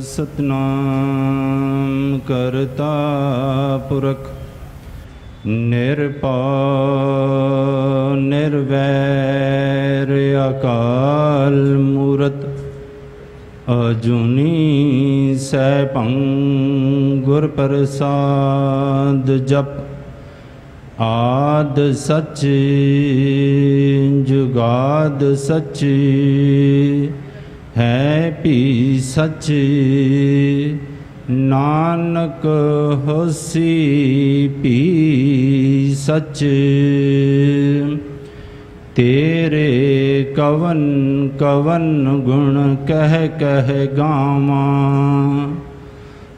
सतनाम करता पुरख निर्भय निर्वैर अकाल मूरत अजूनी सैभं गुर प्रसाद जप आद सच जुगाद सच है भी सच नानक होसी भी सच तेरे कवन कवन गुण कह कह गावा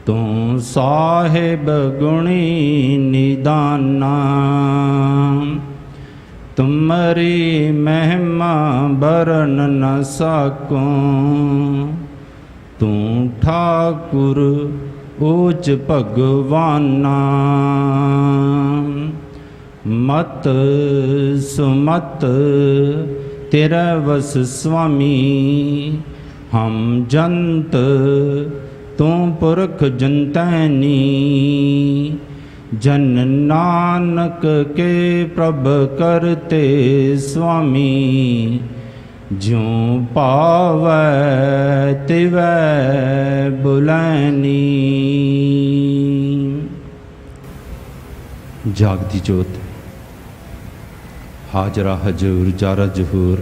तू साहिब गुणी निदाना तुम्हारी महिमा बरन न सकूं तू ठाकुर ऊच भगवाना मत सुमत तेरा वस स्वामी हम जंत तू पुरख जनतैनी जन नानक के प्रभ करते स्वामी ज्यों पावै तिवै बुलैनी। जागदी जोत हाजरा हजूर जारा जहूर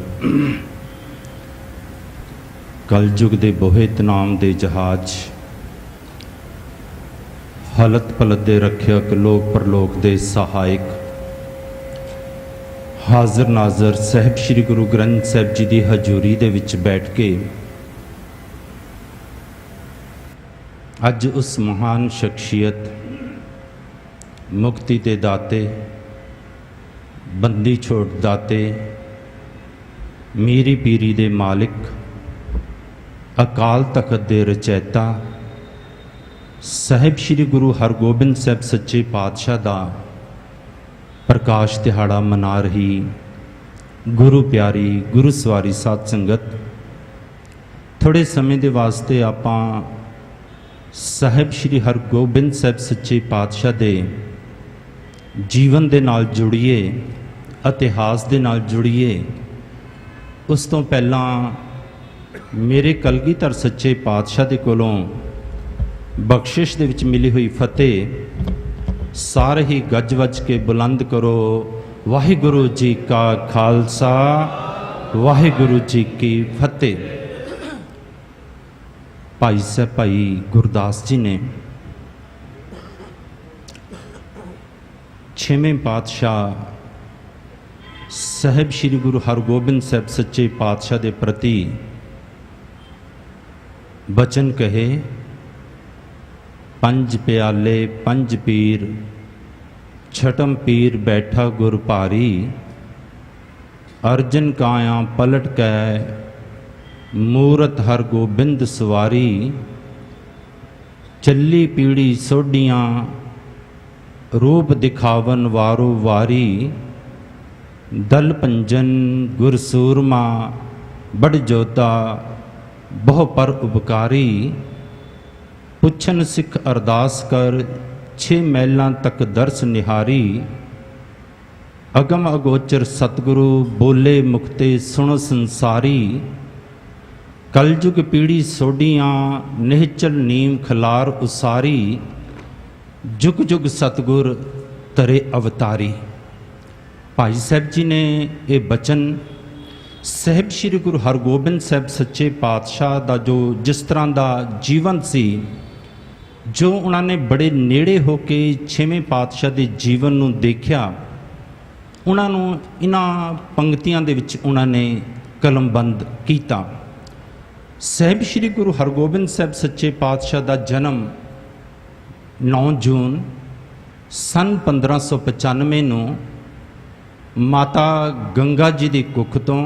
कलयुग दे बोहित नाम दे जहाज हलत पलत दे रखियक लोक परलोक दे सहायक हाज़र नाज़र साहिब श्री गुरु ग्रंथ साहिब जी की हजूरी दे विच बैठ के अज उस महान शख्सियत मुक्ति के दाते बंदी छोड़ दाते मीरी पीरी दे मालिक अकाल तखत दे रचैता साहिब श्री गुरु हरगोबिंद साहब सच्चे पातशाह दा प्रकाश दिहाड़ा मना रही गुरु प्यारी गुरु सवारी साध संगत थोड़े समय के वास्ते आपां साहिब श्री हरगोबिंद साहब सच्चे पातशाह दे जीवन दे नाल जुड़िए इतिहास दे नाल जुड़िए। उस तो पहला मेरे कलगीधर सच्चे पातशाह दे कोलों बख्शिश दे विच मिली हुई फतेह सारे ही गज वज के बुलंद करो वाहिगुरु जी का खालसा वाहिगुरु जी की फतेह। भाई साहब भाई गुरदास जी ने छेवें पातशाह साहिब श्री गुरु हरगोबिंद साहब सच्चे पातशाह के प्रति बचन कहे पंज प्याले पंज पीर छठम पीर बैठा गुर भारी अर्जन काया पलट कै मूरत हरगोबिंद सवारी चली पीड़ी सोडियां रूप दिखावन वारो वारी दल पंजन गुरसूरमा बड़ जोता बहु पर उपकारी पुछन सिख अरदास कर छे मैलों तक दर्श निहारी अगम अगोचर सतगुरु बोले मुक्ते सुनो संसारी कलयुग पीड़ी सोडियां निहचल नीम खलार उसारी जुग जुग सतगुर तरे अवतारी। भाई साहब जी ने ये बचन साहिब श्री गुरु हरगोबिंद साहब सच्चे पातशाह का जो जिस तरह का जीवन सी जो उन्होंने बड़े नेड़े होके छेवें पातशाह के जीवन को देखा उन्होंने इन्हां पंक्तियों के विच उन्होंने कलमबंद किया। साहिब श्री गुरु हरगोबिंद साहब सच्चे पातशाह का जन्म 9 जून सन 1595 ਨੂੰ माता गंगा जी की कुख तो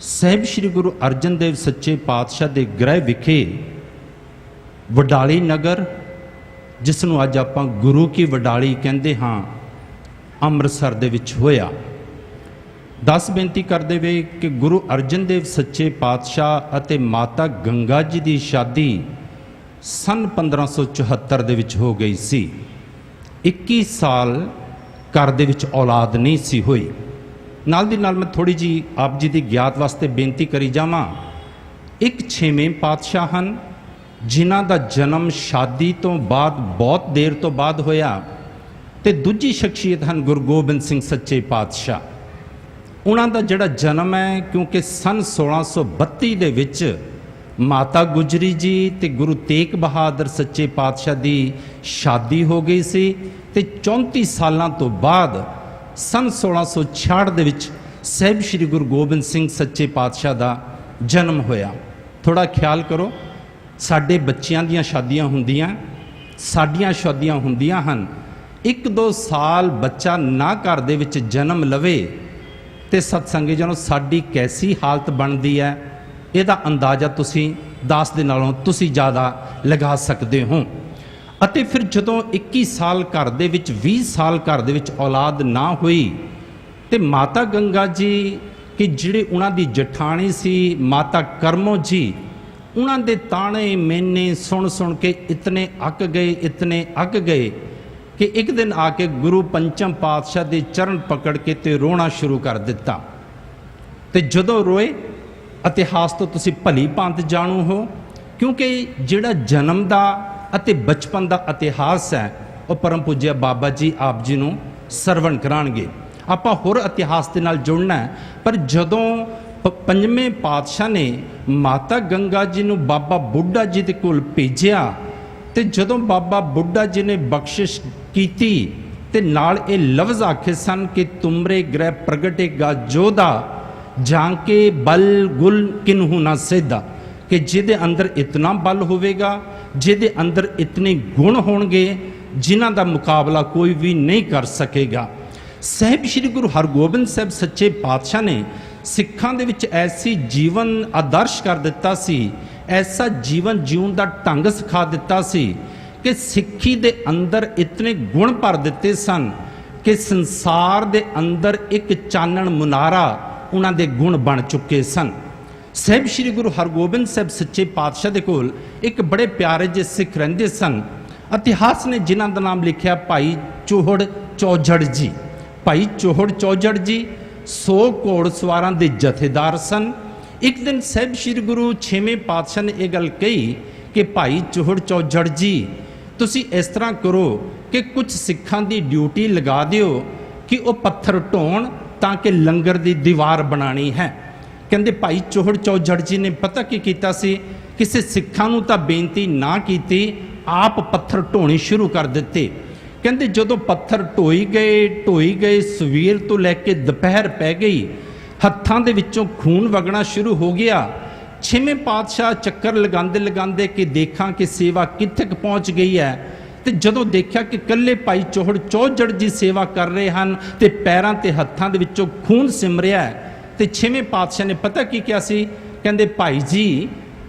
साहिब श्री गुरु अर्जन देव सच्चे पातशाह के गृह विखे वडाली नगर जिसनों अज आपां गुरु की वडाली कहते हाँ अमृतसर दे विच होया। दस बेनती करते वे कि गुरु अर्जन देव सच्चे पातशाह अते माता गंगा जी की शादी सन 1574 दे विच हो गई सी। 21 साल घर दे विच औलाद नहीं सी हुई। नाल दी नाल मैं थोड़ी जी आप जी की ज्ञात वास्ते बेनती करी जावां। एक 6वें पातशाह हन जिन्हां दा जन्म शादी तो बाद बहुत देर तो बाद होया, ते दूजी शख्सियत हन गुरु गोबिंद सिंह सच्चे पातशाह। उन्हां दा जिहड़ा जन्म है, क्योंकि सन 1632 दे विच माता गुजरी जी ते गुरु तेग बहादुर सच्चे पातशाह दी शादी हो गई सी, ते 34 सालां तो बाद सन 1666 दे विच साहिब श्री गुरु गोबिंद सिंह सच्चे पातशाह दा जन्म होया। थोड़ा ख्याल करो, साडे बच्चियां दियां शादियां हुंदियां, साडियां शादियां हुंदियां हन। 1-2 साल बच्चा ना घर दे विच जन्म लवे ते सत्संगी जनो साडी कैसी हालत बनदी है, ਇਹਦਾ अंदाज़ा तुसी 10 ਦੇ ਨਾਲੋਂ ਤੁਸੀਂ ज़्यादा लगा सकते हो। ਅਤੇ ਫਿਰ ਜਦੋਂ 21 ਸਾਲ ਘਰ ਦੇ ਵਿੱਚ 20 ਸਾਲ ਘਰ ਦੇ ਵਿੱਚ ਔਲਾਦ ਨਾ ਹੋਈ ਤੇ ਮਾਤਾ ਗੰਗਾ ਜੀ ਕਿ ਜਿਹੜੇ ਉਹਨਾਂ ਦੀ ਜਠਾਣੀ ਸੀ ਮਾਤਾ ਕਰਮੋ ਜੀ, ਉਹਨਾਂ ਦੇ ਤਾਣੇ ਮੈਨੇ ਸੁਣ ਕੇ ਇਤਨੇ ਅੱਕ ਗਏ ਕਿ ਇੱਕ ਦਿਨ ਆ ਕੇ ਗੁਰੂ ਪੰਚਮ ਪਾਤਸ਼ਾਹ ਦੇ ਚਰਨ ਪਕੜ ਕੇ ਤੇ ਰੋਣਾ ਸ਼ੁਰੂ ਕਰ ਦਿੱਤਾ। ਤੇ ਜਦੋਂ ਰੋਏ, इतिहास तो तुसी भली भांत जाणू हो, क्योंकि जिहड़ा जन्म का अते बचपन का इतिहास है वह परम पूज्य बाबा जी आप जी नूं सरवण कराणगे। आपां होर इतिहास दे नाल जुड़ना है, पर जदों पंजवें पातशाह ने माता गंगा जी नूं बाबा बुढ़ा जी दे कोल भेजिया ते जदों बाबा बुढ़ा जी ने बख्शिश कीती ते नाल ये लफ्ज़ आखे सन कि तुमरे ग्रह प्रगटेगा जोधा जाके बल गुल किन्हू ना सिद्धा, कि जिदे अंदर इतना बल होवेगा, जिदे अंदर इतने गुण होंगे जिन्हां दा मुकाबला कोई भी नहीं कर सकेगा। साहिब श्री गुरु हरगोबिंद साहिब सच्चे पातशाह ने सिखां दे विच ऐसी जीवन आदर्श कर दिता सी, ऐसा जीवन जीवन दा ढंग सिखा दिता सी कि सिक्खी दे अंदर इतने गुण भर दिते सन कि संसार दे अंदर एक चानण मुनारा उन्हां दे गुण बन चुके सन। साहिब श्री गुरु हरगोबिंद साहिब सच्चे पातशाह दे कोल एक बड़े प्यारे जे सिख रहिंदे सन। इतिहास ने जिन्हां दा नाम लिखिया भाई चौहड़ चौजड़ जी। भाई चौहड़ चौजड़ जी 100 घोड़सवारां दे जथेदार सन। एक दिन साहिब श्री गुरु 6वें पातशाह ने यह गल कही कि भाई चौहड़ चौजड़ जी, तुसी इस तरह करो कि कुछ सिखां दी ड्यूटी लगा दिओ कि वह पत्थर ढोण ताकि लंगर की दीवार बनानी है। कहते भाई चौहड़ चौजड़ जी ने पता की कीता सी, किसी सिखां नूं तां बेनती ना कीती, आप पत्थर ढोने शुरू कर दिते। कहते जदों पत्थर ढोई गए सवेर तो लैके दोपहर पै गई, हत्थां दे विचों खून वगना शुरू हो गया। 6वें पातशाह चक्कर लगांदे कि देखा कि सेवा कित्थे तक पहुँच गई है, तो जदों देखा कि कल्ले भाई चौहड़ चौजड़ जी सेवा कर रहे हैं तो पैरों ते हत्थां दे विचों खून सिम रहा है, तो 6वें पातशाह ने पता की क्या सी, कहंदे भाई जी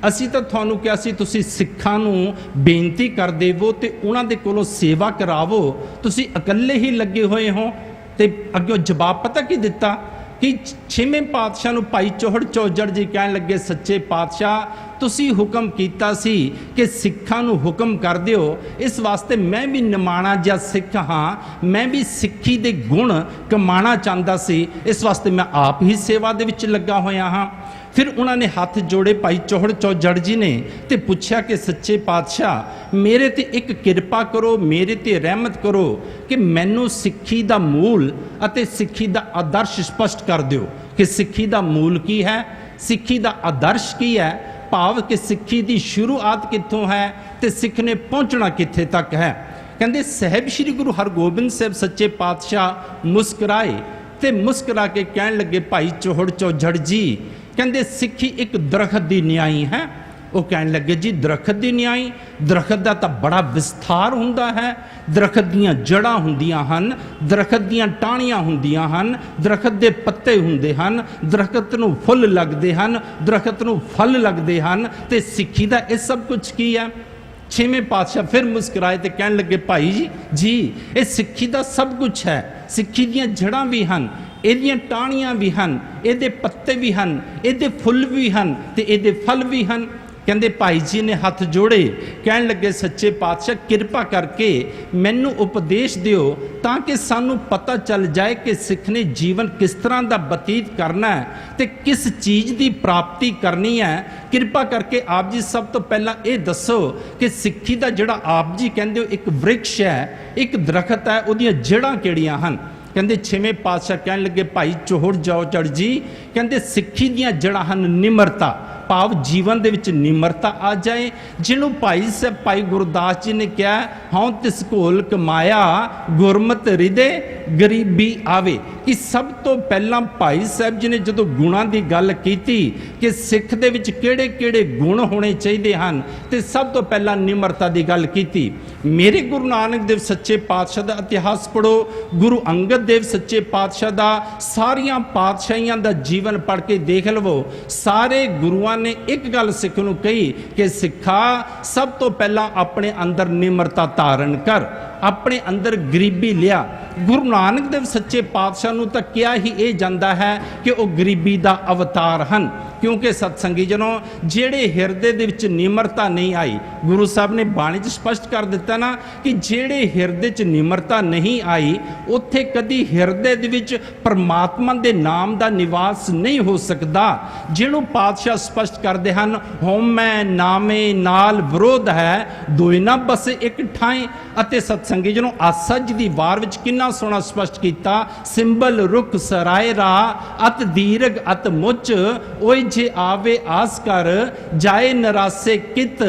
असी तो तुहानूं क्या सी तुसी सिखां नूं बेनती कर देवो ते उन्हां दे कोलों सेवा करावो, तुसी अकल्ले ही लगे हुए हो। तो अग्गों जवाब पता की दिता कि 6वें पातशाह नूं भाई चौहड़ चौजड़ जी कहण लगे, सच्चे पातशाह तुसी हुक्म कीता सी कि सिखां नूं हुक्म कर दिओ, इस वास्ते मैं भी निमाणा जिहा सिख हाँ, मैं भी सिक्खी दे गुण कमाना चाहता सी, इस वास्ते मैं आप ही सेवा दे विच लगा होया हाँ। फिर उन्होंने हाथ जोड़े भाई चौहड़ चौजड़ जी ने ते पूछा कि सच्चे पातशाह मेरे ते एक किरपा करो, मेरे ते रहमत करो कि मैनू सिक्खी दा मूल अते सिक्खी दा आदर्श स्पष्ट कर दिओ कि सिक्खी दा मूल की है, सिक्खी दा आदर्श की है, भाव कि सिक्खी दी शुरुआत कित्थों है ते सिख ने पहुँचना कित्थे तक है। कहते साहिब श्री गुरु हरगोबिंद साहिब सच्चे पातशाह मुस्कराए ते मुस्करा के कहण लगे भाई चौहड़ चौजड़ जी, कहते सिक्खी एक दरखत की न्याई है। वो कहने लगे जी दरखत की न्याई, दरखत का तो बड़ा विस्तार होंदा है, दरखत दीयां जड़ां हुंदियां हन, दरखत दीयां टाहणियां हुंदियां हन, दरखत दे पत्ते हुंदे हन, दरखत नूं फुੱਲ लगदे हन, दरखत नूं फल लगदे हन, ते सिक्खी दा ये सब कुछ की है। 6वें पातशाह फिर मुस्कुराए तो कहने लगे भाई जी ये सिक्खी का सब कुछ है, सिक्खी दीयां जड़ां भी हन, ਇਹਦੀਆਂ ਟਾਹਣੀਆਂ ਵੀ ਹਨ, ਇਹਦੇ ਪੱਤੇ ਵੀ ਹਨ, ਇਹਦੇ ਫੁੱਲ ਵੀ ਹਨ ਤੇ ਇਹਦੇ ਫਲ ਵੀ ਹਨ। ਕਹਿੰਦੇ ਭਾਈ ਜੀ ਨੇ ਹੱਥ ਜੋੜੇ, ਕਹਿਣ ਲੱਗੇ ਸੱਚੇ ਪਾਤਸ਼ਾਹ ਕਿਰਪਾ ਕਰਕੇ ਮੈਨੂੰ ਉਪਦੇਸ਼ ਦਿਓ ਤਾਂ ਕਿ ਸਾਨੂੰ ਪਤਾ ਚੱਲ ਜਾਏ ਕਿ ਸਿੱਖ ਨੇ ਜੀਵਨ ਕਿਸ ਤਰ੍ਹਾਂ ਦਾ ਬਤੀਤ ਕਰਨਾ ਹੈ ਤੇ ਕਿਸ ਚੀਜ਼ ਦੀ ਪ੍ਰਾਪਤੀ ਕਰਨੀ ਹੈ। ਕਿਰਪਾ ਕਰਕੇ ਆਪ ਜੀ ਸਭ ਤੋਂ ਪਹਿਲਾਂ ਇਹ ਦੱਸੋ ਕਿ ਸਿੱਖੀ ਦਾ ਜਿਹੜਾ ਆਪ ਜੀ ਕਹਿੰਦੇ ਹੋ ਇੱਕ ਵ੍ਰਿਕਸ਼ ਹੈ, ਇੱਕ ਦਰਖਤ ਹੈ, ਉਹਦੀਆਂ ਜੜ੍ਹਾਂ ਕਿਹੜੀਆਂ ਹਨ। ਕਹਿੰਦੇ ਛੇਵੇਂ ਪਾਤਸ਼ਾਹ ਕਹਿਣ ਲੱਗੇ ਭਾਈ ਚੋਹੜ ਜਾਓ ਚੜ ਜੀ, ਕਹਿੰਦੇ ਸਿੱਖੀ ਦੀਆਂ ਜੜ੍ਹਾਂ ਹਨ ਨਿਮਰਤਾ, ਭਾਵ ਜੀਵਨ ਦੇ ਵਿੱਚ ਨਿਮਰਤਾ ਆ ਜਾਏ, ਜਿਹਨੂੰ ਭਾਈ ਸਾਹਿਬ ਭਾਈ ਗੁਰਦਾਸ ਜੀ ਨੇ ਕਿਹਾ ਹਉ ਤਿਸ ਘੋਲ ਕਮਾਇਆ ਗੁਰਮਤਿ ਹਿਰਦੇ ਗਰੀਬੀ ਆਵੇ। ਕਿ ਸਭ ਤੋਂ ਪਹਿਲਾਂ ਭਾਈ ਸਾਹਿਬ ਜੀ ਨੇ ਜਦੋਂ ਗੁਣਾਂ ਦੀ ਗੱਲ ਕੀਤੀ ਕਿ ਸਿੱਖ ਦੇ ਵਿੱਚ ਕਿਹੜੇ ਕਿਹੜੇ ਗੁਣ ਹੋਣੇ ਚਾਹੀਦੇ ਹਨ ਤੇ ਸਭ ਤੋਂ ਪਹਿਲਾਂ ਨਿਮਰਤਾ ਦੀ ਗੱਲ ਕੀਤੀ। ਮੇਰੇ ਗੁਰੂ ਨਾਨਕ ਦੇਵ ਸੱਚੇ ਪਾਤਸ਼ਾਹ ਦਾ ਇਤਿਹਾਸ ਪੜ੍ਹੋ, ਗੁਰੂ ਅੰਗਦ ਦੇਵ ਸੱਚੇ ਪਾਤਸ਼ਾਹ ਦਾ, ਸਾਰੀਆਂ ਪਾਤਸ਼ਾਹੀਆਂ ਦਾ ਜੀਵਨ ਪੜ੍ਹ ਕੇ ਦੇਖ ਲਵੋ। ਸਾਰੇ ਗੁਰੂਆਂ ਨੇ ਇੱਕ ਗੱਲ ਸਿੱਖ ਨੂੰ ਕਹੀ ਕਿ ਸਿੱਖਾ ਸਭ ਤੋਂ ਪਹਿਲਾਂ ਆਪਣੇ ਅੰਦਰ ਨਿਮਰਤਾ ਧਾਰਨ ਕਰ, ਆਪਣੇ ਅੰਦਰ ਗਰੀਬੀ ਲਿਆ। ਗੁਰੂ ਨਾਨਕ ਦੇਵ ਸੱਚੇ ਪਾਤਸ਼ਾਹ ਨੂੰ ਤਾਂ ਕਿਹਾ ਹੀ ਇਹ ਜਾਂਦਾ ਹੈ ਕਿ ਉਹ ਗਰੀਬੀ ਦਾ ਅਵਤਾਰ ਹਨ, ਕਿਉਂਕਿ ਸਤਸੰਗੀ ਜਨੋ ਜਿਹੜੇ ਹਿਰਦੇ ਦੇ ਵਿੱਚ ਨਿਮਰਤਾ ਨਹੀਂ ਆਈ, ਗੁਰੂ ਸਾਹਿਬ ਨੇ ਬਾਣੀ 'ਚ ਸਪਸ਼ਟ ਕਰ ਦਿੱਤਾ ਨਾ ਕਿ ਜਿਹੜੇ ਹਿਰਦੇ 'ਚ ਨਿਮਰਤਾ ਨਹੀਂ ਆਈ ਉੱਥੇ ਕਦੀ ਹਿਰਦੇ ਦੇ ਵਿੱਚ ਪਰਮਾਤਮਾ ਦੇ ਨਾਮ ਦਾ ਨਿਵਾਸ ਨਹੀਂ ਹੋ ਸਕਦਾ। ਜਿਹਨੂੰ ਪਾਤਸ਼ਾਹ ਸਪਸ਼ਟ ਕਰਦੇ ਹਨ ਹਉਮੈ ਨਾਮੇ ਨਾਲ ਵਿਰੋਧ ਹੈ, ਦੋਇ ਨਾ ਬਸੇ ਇੱਕ ਠਾਏ। ਅਤੇ ਸਤਸੰਗੀ ਜਨੋ ਆਸਾ ਜੀ ਦੀ ਵਾਰ ਵਿੱਚ ਕਿੰਨਾ ਸੋਹਣਾ ਸਪਸ਼ਟ ਕੀਤਾ, ਸਿੰਬਲ ਰੁਖ ਸਰਾਏ ਰਾ ਅਤ ਦੀਰਘ ਅਤ ਮੁੱਚ, ਓਏ ਜੇ ਆਵੇ ਆਸ ਕਰ ਜਾਏ ਨਰਾਸੇ ਕਿਤ,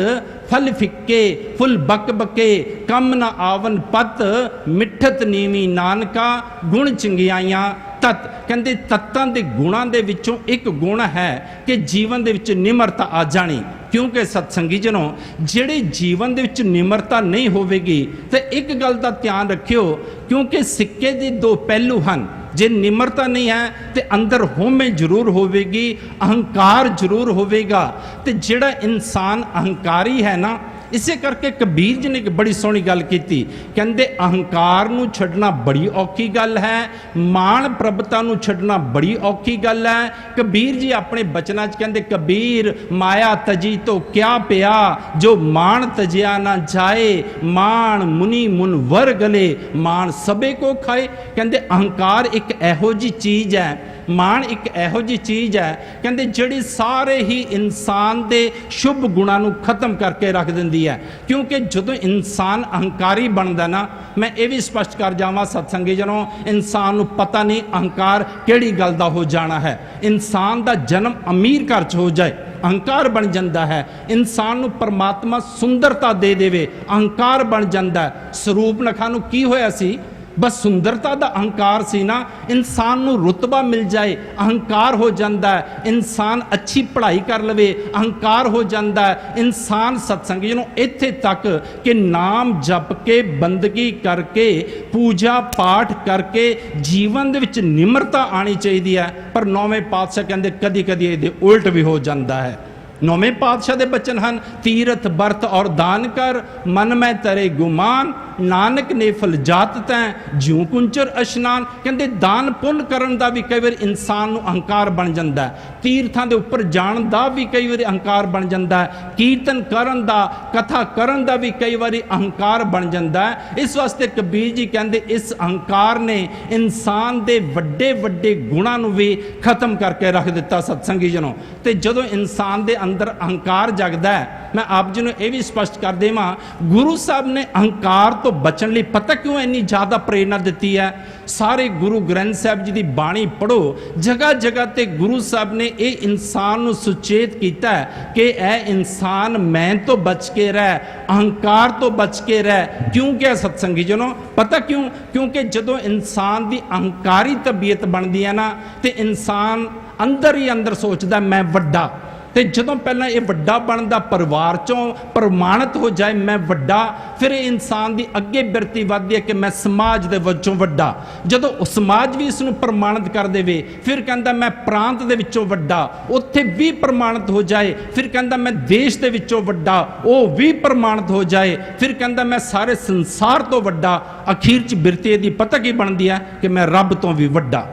ਫਲ ਫਿੱਕੇ ਫੁੱਲ ਬਕ ਬਕੇ ਕੰਮ ਨਾ ਆਵਨ ਪਤ, ਮਿੱਠਤ ਨੀਵੀਂ ਨਾਨਕਾ ਗੁਣ ਚੰਗਿਆਈਆਂ ਤਤ। ਕਹਿੰਦੇ ਤੱਤਾਂ ਦੇ ਗੁਣਾਂ ਦੇ ਵਿੱਚੋਂ ਇੱਕ ਗੁਣ ਹੈ ਕਿ ਜੀਵਨ ਦੇ ਵਿੱਚ ਨਿਮਰਤਾ ਆ ਜਾਣੀ। ਕਿਉਂਕਿ ਸਤਸੰਗੀ ਜਨੋ ਜਿਹੜੇ ਜੀਵਨ ਦੇ ਵਿੱਚ ਨਿਮਰਤਾ ਨਹੀਂ ਹੋਵੇਗੀ ਤੇ ਇੱਕ ਗੱਲ ਦਾ ਧਿਆਨ ਰੱਖਿਓ, ਕਿਉਂਕਿ ਸਿੱਕੇ ਦੇ ਦੋ ਪਹਿਲੂ ਹਨ। ਜੇ ਨਿਮਰਤਾ ਨਹੀਂ ਹੈ ਤੇ ਅੰਦਰ ਹਉਮੈ ਜ਼ਰੂਰ ਹੋਵੇਗੀ, ਅਹੰਕਾਰ ਜ਼ਰੂਰ ਹੋਵੇਗਾ। ਤੇ ਜਿਹੜਾ ਇਨਸਾਨ ਅਹੰਕਾਰੀ ਹੈ ਨਾ, ਇਸੇ ਕਰਕੇ ਕਬੀਰ ਜੀ ਨੇ ਇੱਕ ਬੜੀ ਸੋਹਣੀ ਗੱਲ ਕੀਤੀ, ਕਹਿੰਦੇ ਅਹੰਕਾਰ ਨੂੰ ਛੱਡਣਾ ਬੜੀ ਔਖੀ ਗੱਲ ਹੈ, ਮਾਣ ਪ੍ਰਭਤਾ ਨੂੰ ਛੱਡਣਾ ਬੜੀ ਔਖੀ ਗੱਲ ਹੈ। ਕਬੀਰ ਜੀ ਆਪਣੇ ਬਚਨਾਂ 'ਚ ਕਹਿੰਦੇ ਕਬੀਰ ਮਾਇਆ ਤਜੀ ਤੋਂ ਕਿਆ ਪਿਆ, ਜੋ ਮਾਣ ਤਜਿਆ ਨਾ ਜਾਏ, ਮਾਣ ਮੁਨੀ ਮੁਨਵਰ ਗਲੇ, ਮਾਣ ਸਭੇ ਕੋ ਖਾਏ। ਕਹਿੰਦੇ ਅਹੰਕਾਰ ਇੱਕ ਇਹੋ ਜਿਹੀ ਚੀਜ਼ ਹੈ, ਮਾਣ ਇੱਕ ਇਹੋ ਜਿਹੀ ਚੀਜ਼ ਹੈ, ਕਹਿੰਦੇ ਜਿਹੜੀ ਸਾਰੇ ਹੀ ਇਨਸਾਨ ਦੇ ਸ਼ੁਭ ਗੁਣਾਂ ਨੂੰ ਖਤਮ ਕਰਕੇ ਰੱਖ ਦਿੰਦੀ ਹੈ। ਕਿਉਂਕਿ ਜਦੋਂ ਇਨਸਾਨ ਅਹੰਕਾਰੀ ਬਣਦਾ ਨਾ, ਮੈਂ ਇਹ ਵੀ ਸਪਸ਼ਟ ਕਰ ਜਾਵਾਂ ਸਤਸੰਗੀ ਜਨੋ, ਇਨਸਾਨ ਨੂੰ ਪਤਾ ਨਹੀਂ ਅਹੰਕਾਰ ਕਿਹੜੀ ਗੱਲ ਦਾ ਹੋ ਜਾਣਾ ਹੈ। ਇਨਸਾਨ ਦਾ ਜਨਮ ਅਮੀਰ ਘਰ 'ਚ ਹੋ ਜਾਏ, ਅਹੰਕਾਰ ਬਣ ਜਾਂਦਾ ਹੈ। ਇਨਸਾਨ ਨੂੰ ਪਰਮਾਤਮਾ ਸੁੰਦਰਤਾ ਦੇ ਦੇਵੇ, ਅਹੰਕਾਰ ਬਣ ਜਾਂਦਾ। ਸਰੂਪ ਨਖਾ ਨੂੰ ਕੀ ਹੋਇਆ ਸੀ? ਬਸ ਸੁੰਦਰਤਾ ਦਾ ਅਹੰਕਾਰ ਸੀ ਨਾ। ਇਨਸਾਨ ਨੂੰ ਰੁਤਬਾ ਮਿਲ ਜਾਏ, ਅਹੰਕਾਰ ਹੋ ਜਾਂਦਾ ਹੈ। ਇਨਸਾਨ ਅੱਛੀ ਪੜ੍ਹਾਈ ਕਰ ਲਵੇ, ਅਹੰਕਾਰ ਹੋ ਜਾਂਦਾ ਹੈ। ਇਨਸਾਨ ਸਤਸੰਗੀ ਨੂੰ ਇੱਥੇ ਤੱਕ ਕਿ ਨਾਮ ਜਪ ਕੇ, ਬੰਦਗੀ ਕਰਕੇ, ਪੂਜਾ ਪਾਠ ਕਰਕੇ ਜੀਵਨ ਦੇ ਵਿੱਚ ਨਿਮਰਤਾ ਆਣੀ ਚਾਹੀਦੀ ਹੈ। ਪਰ ਨੌਵੇਂ ਪਾਤਸ਼ਾਹ ਕਹਿੰਦੇ ਕਦੀ ਕਦੀ ਇਹਦੇ ਉਲਟ ਵੀ ਹੋ ਜਾਂਦਾ ਹੈ। ਨੌਵੇਂ ਪਾਤਸ਼ਾਹ ਦੇ ਬਚਨ ਹਨ, ਤੀਰਥ ਬਰਤ ਔਰ ਦਾਨ ਕਰ, ਮਨ ਮੈਂ ਤਰੇ ਗੁਮਾਨ, ਨਾਨਕ ਨੇ ਫਲ ਜਾਤ ਤੈਂ ਜਿਉ ਕੁੰਚਰ ਇਸ਼ਨਾਨ। ਕਹਿੰਦੇ ਦਾਨ ਪੁੰਨ ਕਰਨ ਦਾ ਵੀ ਕਈ ਵਾਰ ਇਨਸਾਨ ਨੂੰ ਅਹੰਕਾਰ ਬਣ ਜਾਂਦਾ ਹੈ। ਤੀਰਥਾਂ ਦੇ ਉੱਪਰ ਜਾਣ ਦਾ ਵੀ ਕਈ ਵਾਰੀ ਅਹੰਕਾਰ ਬਣ ਜਾਂਦਾ ਹੈ। ਕੀਰਤਨ ਕਰਨ ਦਾ, ਕਥਾ ਕਰਨ ਦਾ ਵੀ ਕਈ ਵਾਰੀ ਅਹੰਕਾਰ ਬਣ ਜਾਂਦਾ ਹੈ। ਇਸ ਵਾਸਤੇ ਕਬੀਰ ਜੀ ਕਹਿੰਦੇ ਇਸ ਅਹੰਕਾਰ ਨੇ ਇਨਸਾਨ ਦੇ ਵੱਡੇ ਵੱਡੇ ਗੁਣਾਂ ਨੂੰ ਵੀ ਖਤਮ ਕਰਕੇ ਰੱਖ ਦਿੱਤਾ ਸਤਸੰਗੀ ਜਨੋ। ਤੇ ਜਦੋਂ ਇਨਸਾਨ ਦੇ ਅੰਦਰ ਅਹੰਕਾਰ ਜਗਦਾ ਹੈ, ਮੈਂ ਆਪ ਜੀ ਨੂੰ ਇਹ ਵੀ ਸਪਸ਼ਟ ਕਰ ਦੇਵਾਂ, ਗੁਰੂ ਸਾਹਿਬ ਨੇ ਅਹੰਕਾਰ ਤੋਂ ਬਚਣ ਲਈ ਪਤਾ ਕਿਉਂ ਇੰਨੀ ਜ਼ਿਆਦਾ ਪ੍ਰੇਰਨਾ ਦਿੱਤੀ ਹੈ? ਸਾਰੇ ਗੁਰੂ ਗ੍ਰੰਥ ਸਾਹਿਬ ਜੀ ਦੀ ਬਾਣੀ ਪੜ੍ਹੋ, ਜਗ੍ਹਾ ਜਗ੍ਹਾ ਤੇ ਗੁਰੂ ਸਾਹਿਬ ਨੇ ਇਹ ਇਨਸਾਨ ਨੂੰ ਸੁਚੇਤ ਕੀਤਾ ਹੈ ਕਿ ਇਹ ਇਨਸਾਨ ਮੈਂ ਤੋਂ ਬਚ ਕੇ ਰਹਿ, ਅਹੰਕਾਰ ਤੋਂ ਬਚ ਕੇ ਰਹਿ। ਕਿਉਂ ਕਿਹਾ ਸਤਸੰਗੀ ਜਨੋ? ਪਤਾ ਕਿਉਂ? ਕਿਉਂਕਿ ਜਦੋਂ ਇਨਸਾਨ ਦੀ ਅਹੰਕਾਰੀ ਤਬੀਅਤ ਬਣਦੀ ਹੈ ਨਾ, ਤੇ ਇਨਸਾਨ ਅੰਦਰ ਹੀ ਅੰਦਰ ਸੋਚਦਾ ਮੈਂ ਵੱਡਾ। ਤੇ ਜਦੋਂ ਪਹਿਲਾਂ ਇਹ ਵੱਡਾ ਬਣਦਾ, ਪਰਿਵਾਰ ਚੋਂ ਪ੍ਰਮਾਣਿਤ ਹੋ ਜਾਏ ਮੈਂ ਵੱਡਾ, ਫਿਰ ਇਹ ਇਨਸਾਨ ਦੀ ਅੱਗੇ ਬਿਰਤੀ ਵੱਧਦੀ ਹੈ ਕਿ ਮੈਂ ਸਮਾਜ ਦੇ ਵਿੱਚੋਂ ਵੱਡਾ। ਜਦੋਂ ਉਹ ਸਮਾਜ ਵੀ ਇਸ ਨੂੰ ਪ੍ਰਮਾਣਿਤ ਕਰ ਦੇਵੇ, ਫਿਰ ਕਹਿੰਦਾ ਮੈਂ ਪ੍ਰਾਂਤ ਦੇ ਵਿੱਚੋਂ ਵੱਡਾ, ਉੱਥੇ ਵੀ ਪ੍ਰਮਾਣਿਤ ਹੋ ਜਾਏ, ਫਿਰ ਕਹਿੰਦਾ ਮੈਂ ਦੇਸ਼ ਦੇ ਵਿੱਚੋਂ ਵੱਡਾ, ਉਹ ਵੀ ਪ੍ਰਮਾਣਿਤ ਹੋ ਜਾਏ, ਫਿਰ ਕਹਿੰਦਾ ਮੈਂ ਸਾਰੇ ਸੰਸਾਰ ਤੋਂ ਵੱਡਾ। ਅਖੀਰ 'ਚ ਬਿਰਤੀ ਦੀ ਪਤਾ ਕੀ ਬਣਦੀ ਹੈ ਕਿ ਮੈਂ ਰੱਬ ਤੋਂ ਵੀ ਵੱਡਾ।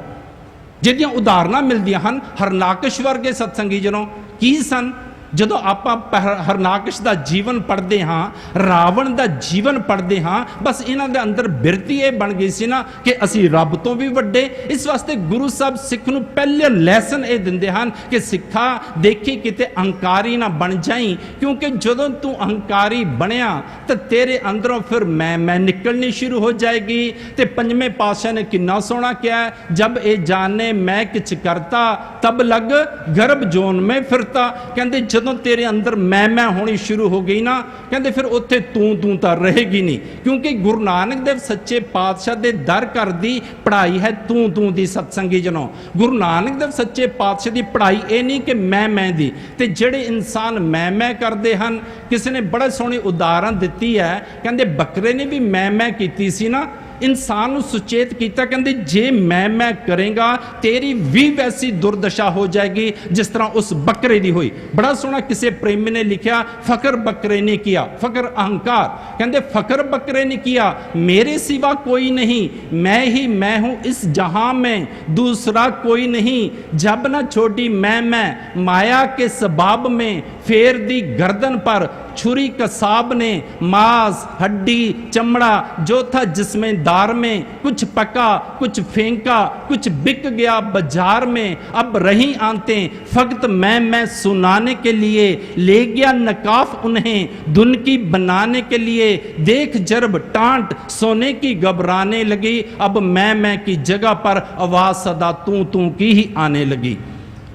ਜਿਹਦੀਆਂ ਉਦਾਹਰਨਾਂ ਮਿਲਦੀਆਂ ਹਨ। ਹਰਨਾਕਸ਼ ਵਰਗੇ ਸਤਸੰਗੀ ਜਨੋ ਕੀ ਸਨ? ਜਦੋਂ ਆਪਾਂ ਹਰਨਾਕਸ਼ ਦਾ ਜੀਵਨ ਪੜ੍ਹਦੇ ਹਾਂ, ਰਾਵਣ ਦਾ ਜੀਵਨ ਪੜ੍ਹਦੇ ਹਾਂ, ਬਸ ਇਹਨਾਂ ਦੇ ਅੰਦਰ ਬਿਰਤੀ ਇਹ ਬਣ ਗਈ ਸੀ ਨਾ ਕਿ ਅਸੀਂ ਰੱਬ ਤੋਂ ਵੀ ਵੱਡੇ। ਇਸ ਵਾਸਤੇ ਗੁਰੂ ਸਾਹਿਬ ਸਿੱਖ ਨੂੰ ਪਹਿਲੇ ਲੈਸਨ ਇਹ ਦਿੰਦੇ ਹਨ ਕਿ ਸਿੱਖਾ ਦੇਖੀ ਕਿਤੇ ਅਹੰਕਾਰੀ ਨਾ ਬਣ ਜਾਈ, ਕਿਉਂਕਿ ਜਦੋਂ ਤੂੰ ਅਹੰਕਾਰੀ ਬਣਿਆ ਤਾਂ ਤੇਰੇ ਅੰਦਰੋਂ ਫਿਰ ਮੈਂ ਨਿਕਲਣੀ ਸ਼ੁਰੂ ਹੋ ਜਾਏਗੀ। ਤੇ ਪੰਜਵੇਂ ਪਾਤਸ਼ਾਹ ਨੇ ਕਿੰਨਾ ਸੋਹਣਾ ਕਿਹਾ, ਜਬ ਇਹ ਜਾਣੇ ਮੈਂ ਕਿਛ ਕਰਤਾ ਤਬ ਲਗ ਗਰਭ ਜੋਨ ਮੈਂ ਫਿਰਤਾ। ਕਹਿੰਦੇ ਜਦੋਂ ਤੇਰੇ ਅੰਦਰ ਮੈਂ ਹੋਣੀ ਸ਼ੁਰੂ ਹੋ ਗਈ ਨਾ, ਕਹਿੰਦੇ ਫਿਰ ਉੱਥੇ ਤੂੰ ਤਾਂ ਰਹੇਗੀ ਨਹੀਂ, ਕਿਉਂਕਿ ਗੁਰੂ ਨਾਨਕ ਦੇਵ ਸੱਚੇ ਪਾਤਸ਼ਾਹ ਦੇ ਦਰ ਘਰ ਦੀ ਪੜ੍ਹਾਈ ਹੈ ਤੂੰ ਦੀ। ਸਤਸੰਗੀ ਜਨੋ ਗੁਰੂ ਨਾਨਕ ਦੇਵ ਸੱਚੇ ਪਾਤਸ਼ਾਹ ਦੀ ਪੜ੍ਹਾਈ ਇਹ ਨਹੀਂ ਕਿ ਮੈਂ ਦੀ। ਤੇ ਜਿਹੜੇ ਇਨਸਾਨ ਮੈਂ ਕਰਦੇ ਹਨ, ਕਿਸੇ ਨੇ ਬੜਾ ਸੋਹਣੀ ਉਦਾਹਰਨ ਦਿੱਤੀ ਹੈ, ਕਹਿੰਦੇ ਬੱਕਰੇ ਨੇ ਵੀ ਮੈਂ ਕੀਤੀ ਸੀ ਨਾ, ਇਨਸਾਨ ਨੂੰ ਸੁਚੇਤ ਕੀਤਾ, ਕਹਿੰਦੇ ਜੇ ਮੈਂ ਕਰੇਗਾ ਤੇਰੀ ਵੀ ਵੈਸੀ ਦੁਰਦਸ਼ਾ ਹੋ ਜਾਏਗੀ ਜਿਸ ਤਰ੍ਹਾਂ ਉਸ ਬੱਕਰੇ ਦੀ ਹੋਈ। ਬੜਾ ਸੋਹਣਾ ਕਿਸੇ ਪ੍ਰੇਮੀ ਨੇ ਲਿਖਿਆ, ਫਕਰ ਬੱਕਰੇ ਨੇ किया, फकर अहंकार, कहते फकर बकरे ने किया, मेरे सिवा कोई नहीं, मैं ही मैं हूँ इस जहां में, दूसरा कोई नहीं। जब न छोटी मैं माया के सबाब में, फेर दी गर्दन पर छुरी कसाब ने, मांस हड्डी चमड़ा जो था जिसमें दार में, कुछ पका कुछ फेंका कुछ बिक गया बाजार में, अब रही आते फकत मैं सुनाने के लिए, ले गया नकाफ उन्हें धुन की बनाने के लिए, देख जरब टांट सोने की घबराने लगी, अब मैं की जगह पर आवाज सदा तू की ही आने लगी।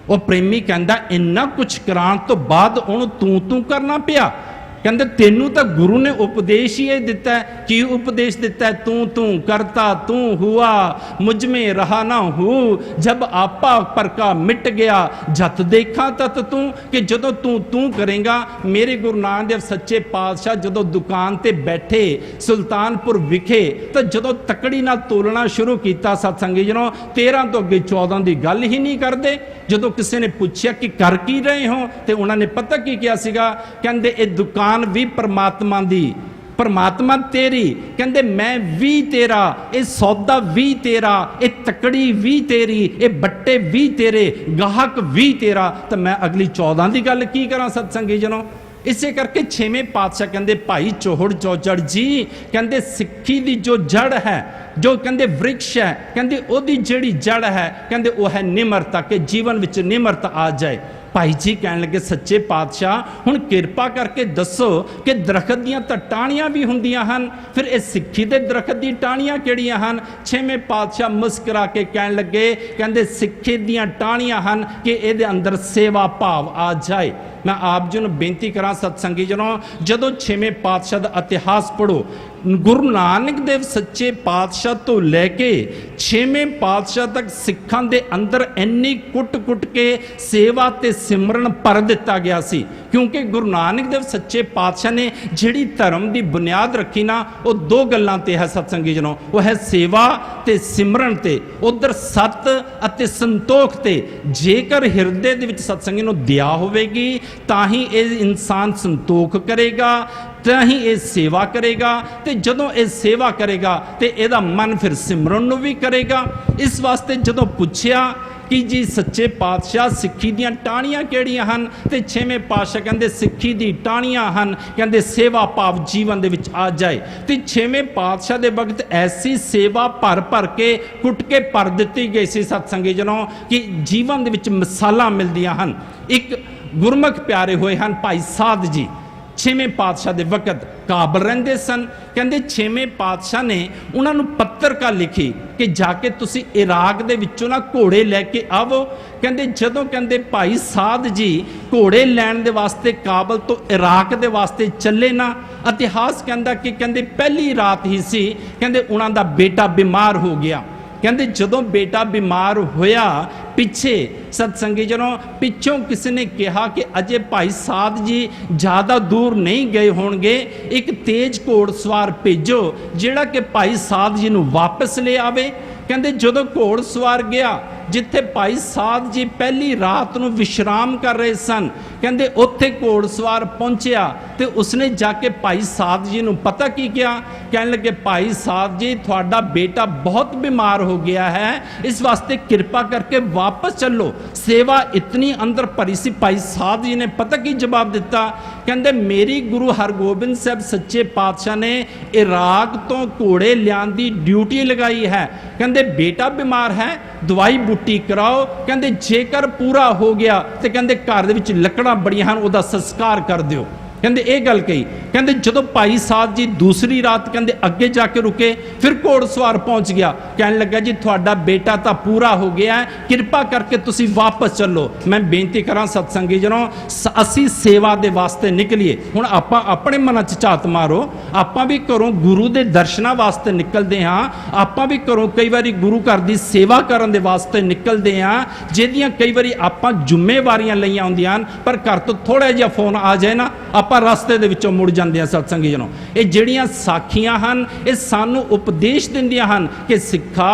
वो प्रेमी कहता इन्ना कुछ कराने तो बाद उन्होंने तू करना पिया। कहते तेनू तो गुरु ने उपदेश ही दिता है। की उपदेश दिता है? तू करता तू हुआ, मुझ में रहा ना हूँ, जब आपा पर का मिट गया, जत देखा तत तू। कि जदों तू करेगा, मेरे गुरु नानक देव सच्चे पातशाह जदों दुकान ते बैठे सुल्तानपुर विखे, तो जदों तकड़ी नाल तोलना शुरू किया सत्संगी जनों, 13 तो अगे 14 की गल ही नहीं करते। जदों किसी ने पूछा कि कर की रहे हो, तो उन्होंने पता की किया सीगा, कहते ये दुकान भी परमात्मा दी, परमात्मा तेरी, कहते मैं भी तेरा, ये सौदा भी तेरा, ये तकड़ी भी तेरी, ये बट्टे भी तेरे, गाहक भी तेरा। तो मैं अगली 14 की गल की करा सत्संगी जनों। इसे करके 6वें पातशाह कहते भाई चौहड़ चौचड़ जी, कहते सिक्खी दी जो जड़ है, जो कहते वृक्ष है, कहते ओदी जेड़ी जड़ है, कहते वो है निमरता, के जीवन विच निमरता आ जाए। भाई जी कहने लगे सच्चे पातशाह हुण किरपा करके दसो कि दरखत दियां तां टाहणियां भी हुंदियां हन, फिर इस सिक्खी दे दरखत दी टाहणियां किहड़ियां हन? 6वें पातशाह मुस्करा के कहने लगे, कहते सिक्खी दियां टाहणियां हन कि इहदे अंदर सेवा भाव आ जाए। मैं आप जी नूं बेनती करा सत्संगी जनों, जदों 6वें पातशाह दा इतिहास पढ़ो, गुरु नानक देव सच्चे पातशाह तो लैके 6वें पातशाह तक सिखां दे अंदर इन्नी कुट के सेवा ते सिमरन भर दिता गया सी। क्योंकि गुरु नानक देव सच्चे पातशाह ने जिहड़ी धर्म की बुनियाद रखी ना, वो 2 गल्लां ते है सत्संगी जनों, वो है सेवा ते सिमरन ते, उधर सत अते संतोख ते। जेकर हिरदे दे विच सत्संगी नूं दया होवेगी तां ही इह इंसान संतोख करेगा, तां ही ये सेवा करेगा, तो जदों ये सेवा करेगा तो यदा मन फिर सिमरन भी करेगा। इस वास्ते जदों पूछया कि जी सच्चे पातशाह सिक्खी दियां टाहणियां किहड़ियां हन, ते 6वें पातशाह कहंदे सिक्खी दी टाहणियां हन, कहंदे सेवा भाव जीवन दे विच आ जाए। ते 6वें पातशाह दे वक्त ऐसी सेवा भर के कुट के भर दित्ती गई सी सत्संगी जनों कि जीवन दे विच मिसालां मिलदियां हन। एक गुरमुख प्यारे होए हन भाई साध जी, 6वें पातशाह के वक्त काबल रहंदे सन। कहंदे 6वें पातशाह ने उन्होंने पत्रिका लिखी कि जाके तुसी इराक दे विचों ना घोड़े लैके आवो। कहंदे जदों कहंदे भाई साध जी घोड़े लैण दे वास्ते काबल तो इराक दे वास्ते चले ना, इतिहास कहंदा कि कहंदे पहली रात ही सी, कहंदे उन्हां दा बेटा बीमार हो गया। कहते जदों बेटा बीमार होया पिछे सत्संगी जनों पिछों किसी ने कहा कि अजे भाई साध जी ज़्यादा दूर नहीं गए होंगे, एक तेज घोड़सवार भेजो जिहड़ा कि भाई साध जी नूं वापस ले आवे। कहते जदों घोड़सवार गया जिथे भाई साध जी पहली रात ਨੂੰ विश्राम कर रहे सन, कहते उत्थे घोड़सवार पहुंचया ते उसने जाके भाई साध जी ਨੂੰ पता की किया, कहने लगे भाई साध जी थोड़ा बेटा बहुत बीमार हो गया है, इस वास्ते कृपा करके वापस चलो। सेवा इतनी अंदर भरी सी, भाई साध जी ने पता की जवाब दिता, कहते मेरी गुरु हरगोबिंद साहब सच्चे पातशाह ने इराक तो घोड़े लियान दी ड्यूटी लगाई है, कहते बेटा बीमार है दवाई बूटी कराओ, कहते जेकर पूरा हो गया तो कहते घर दे विच लकड़ां बड़ियां हन उहदा संस्कार कर दिओ। कहते ये गल कही, कहते जो भाई साध जी दूसरी रात कहते अगे जाके रुके, फिर घोड़सवार पहुंच गया, कहने लगा जी थोड़ा बेटा तो पूरा हो गया है, कृपा करके तुसी वापस चलो। मैं बेनती करा सत्संगी जनों, असी सेवा दे वास्ते निकलीए। हुण आपां अपने मन च झात मारो, आपां भी घरों गुरु दे दर्शनां वास्ते निकलदे हां, आपां भी घरों कई बारी गुरु घर दी सेवा करन दे वास्ते निकलदे हां, जिहदियां कई बारी आपां जिम्मेवारियां लईआं हुंदियां, पर घर तो थोड़ा जिहा फोन आ जाए ना ਆਪਾਂ ਰਸਤੇ ਦੇ ਵਿੱਚੋਂ ਮੁੜ ਜਾਂਦੇ ਆ। ਸਤਸੰਗੀ ਜਨੋ, ਇਹ ਜਿਹੜੀਆਂ ਸਾਖੀਆਂ ਹਨ ਇਹ ਸਾਨੂੰ ਉਪਦੇਸ਼ ਦਿੰਦੀਆਂ ਹਨ ਕਿ ਸਿੱਖਾ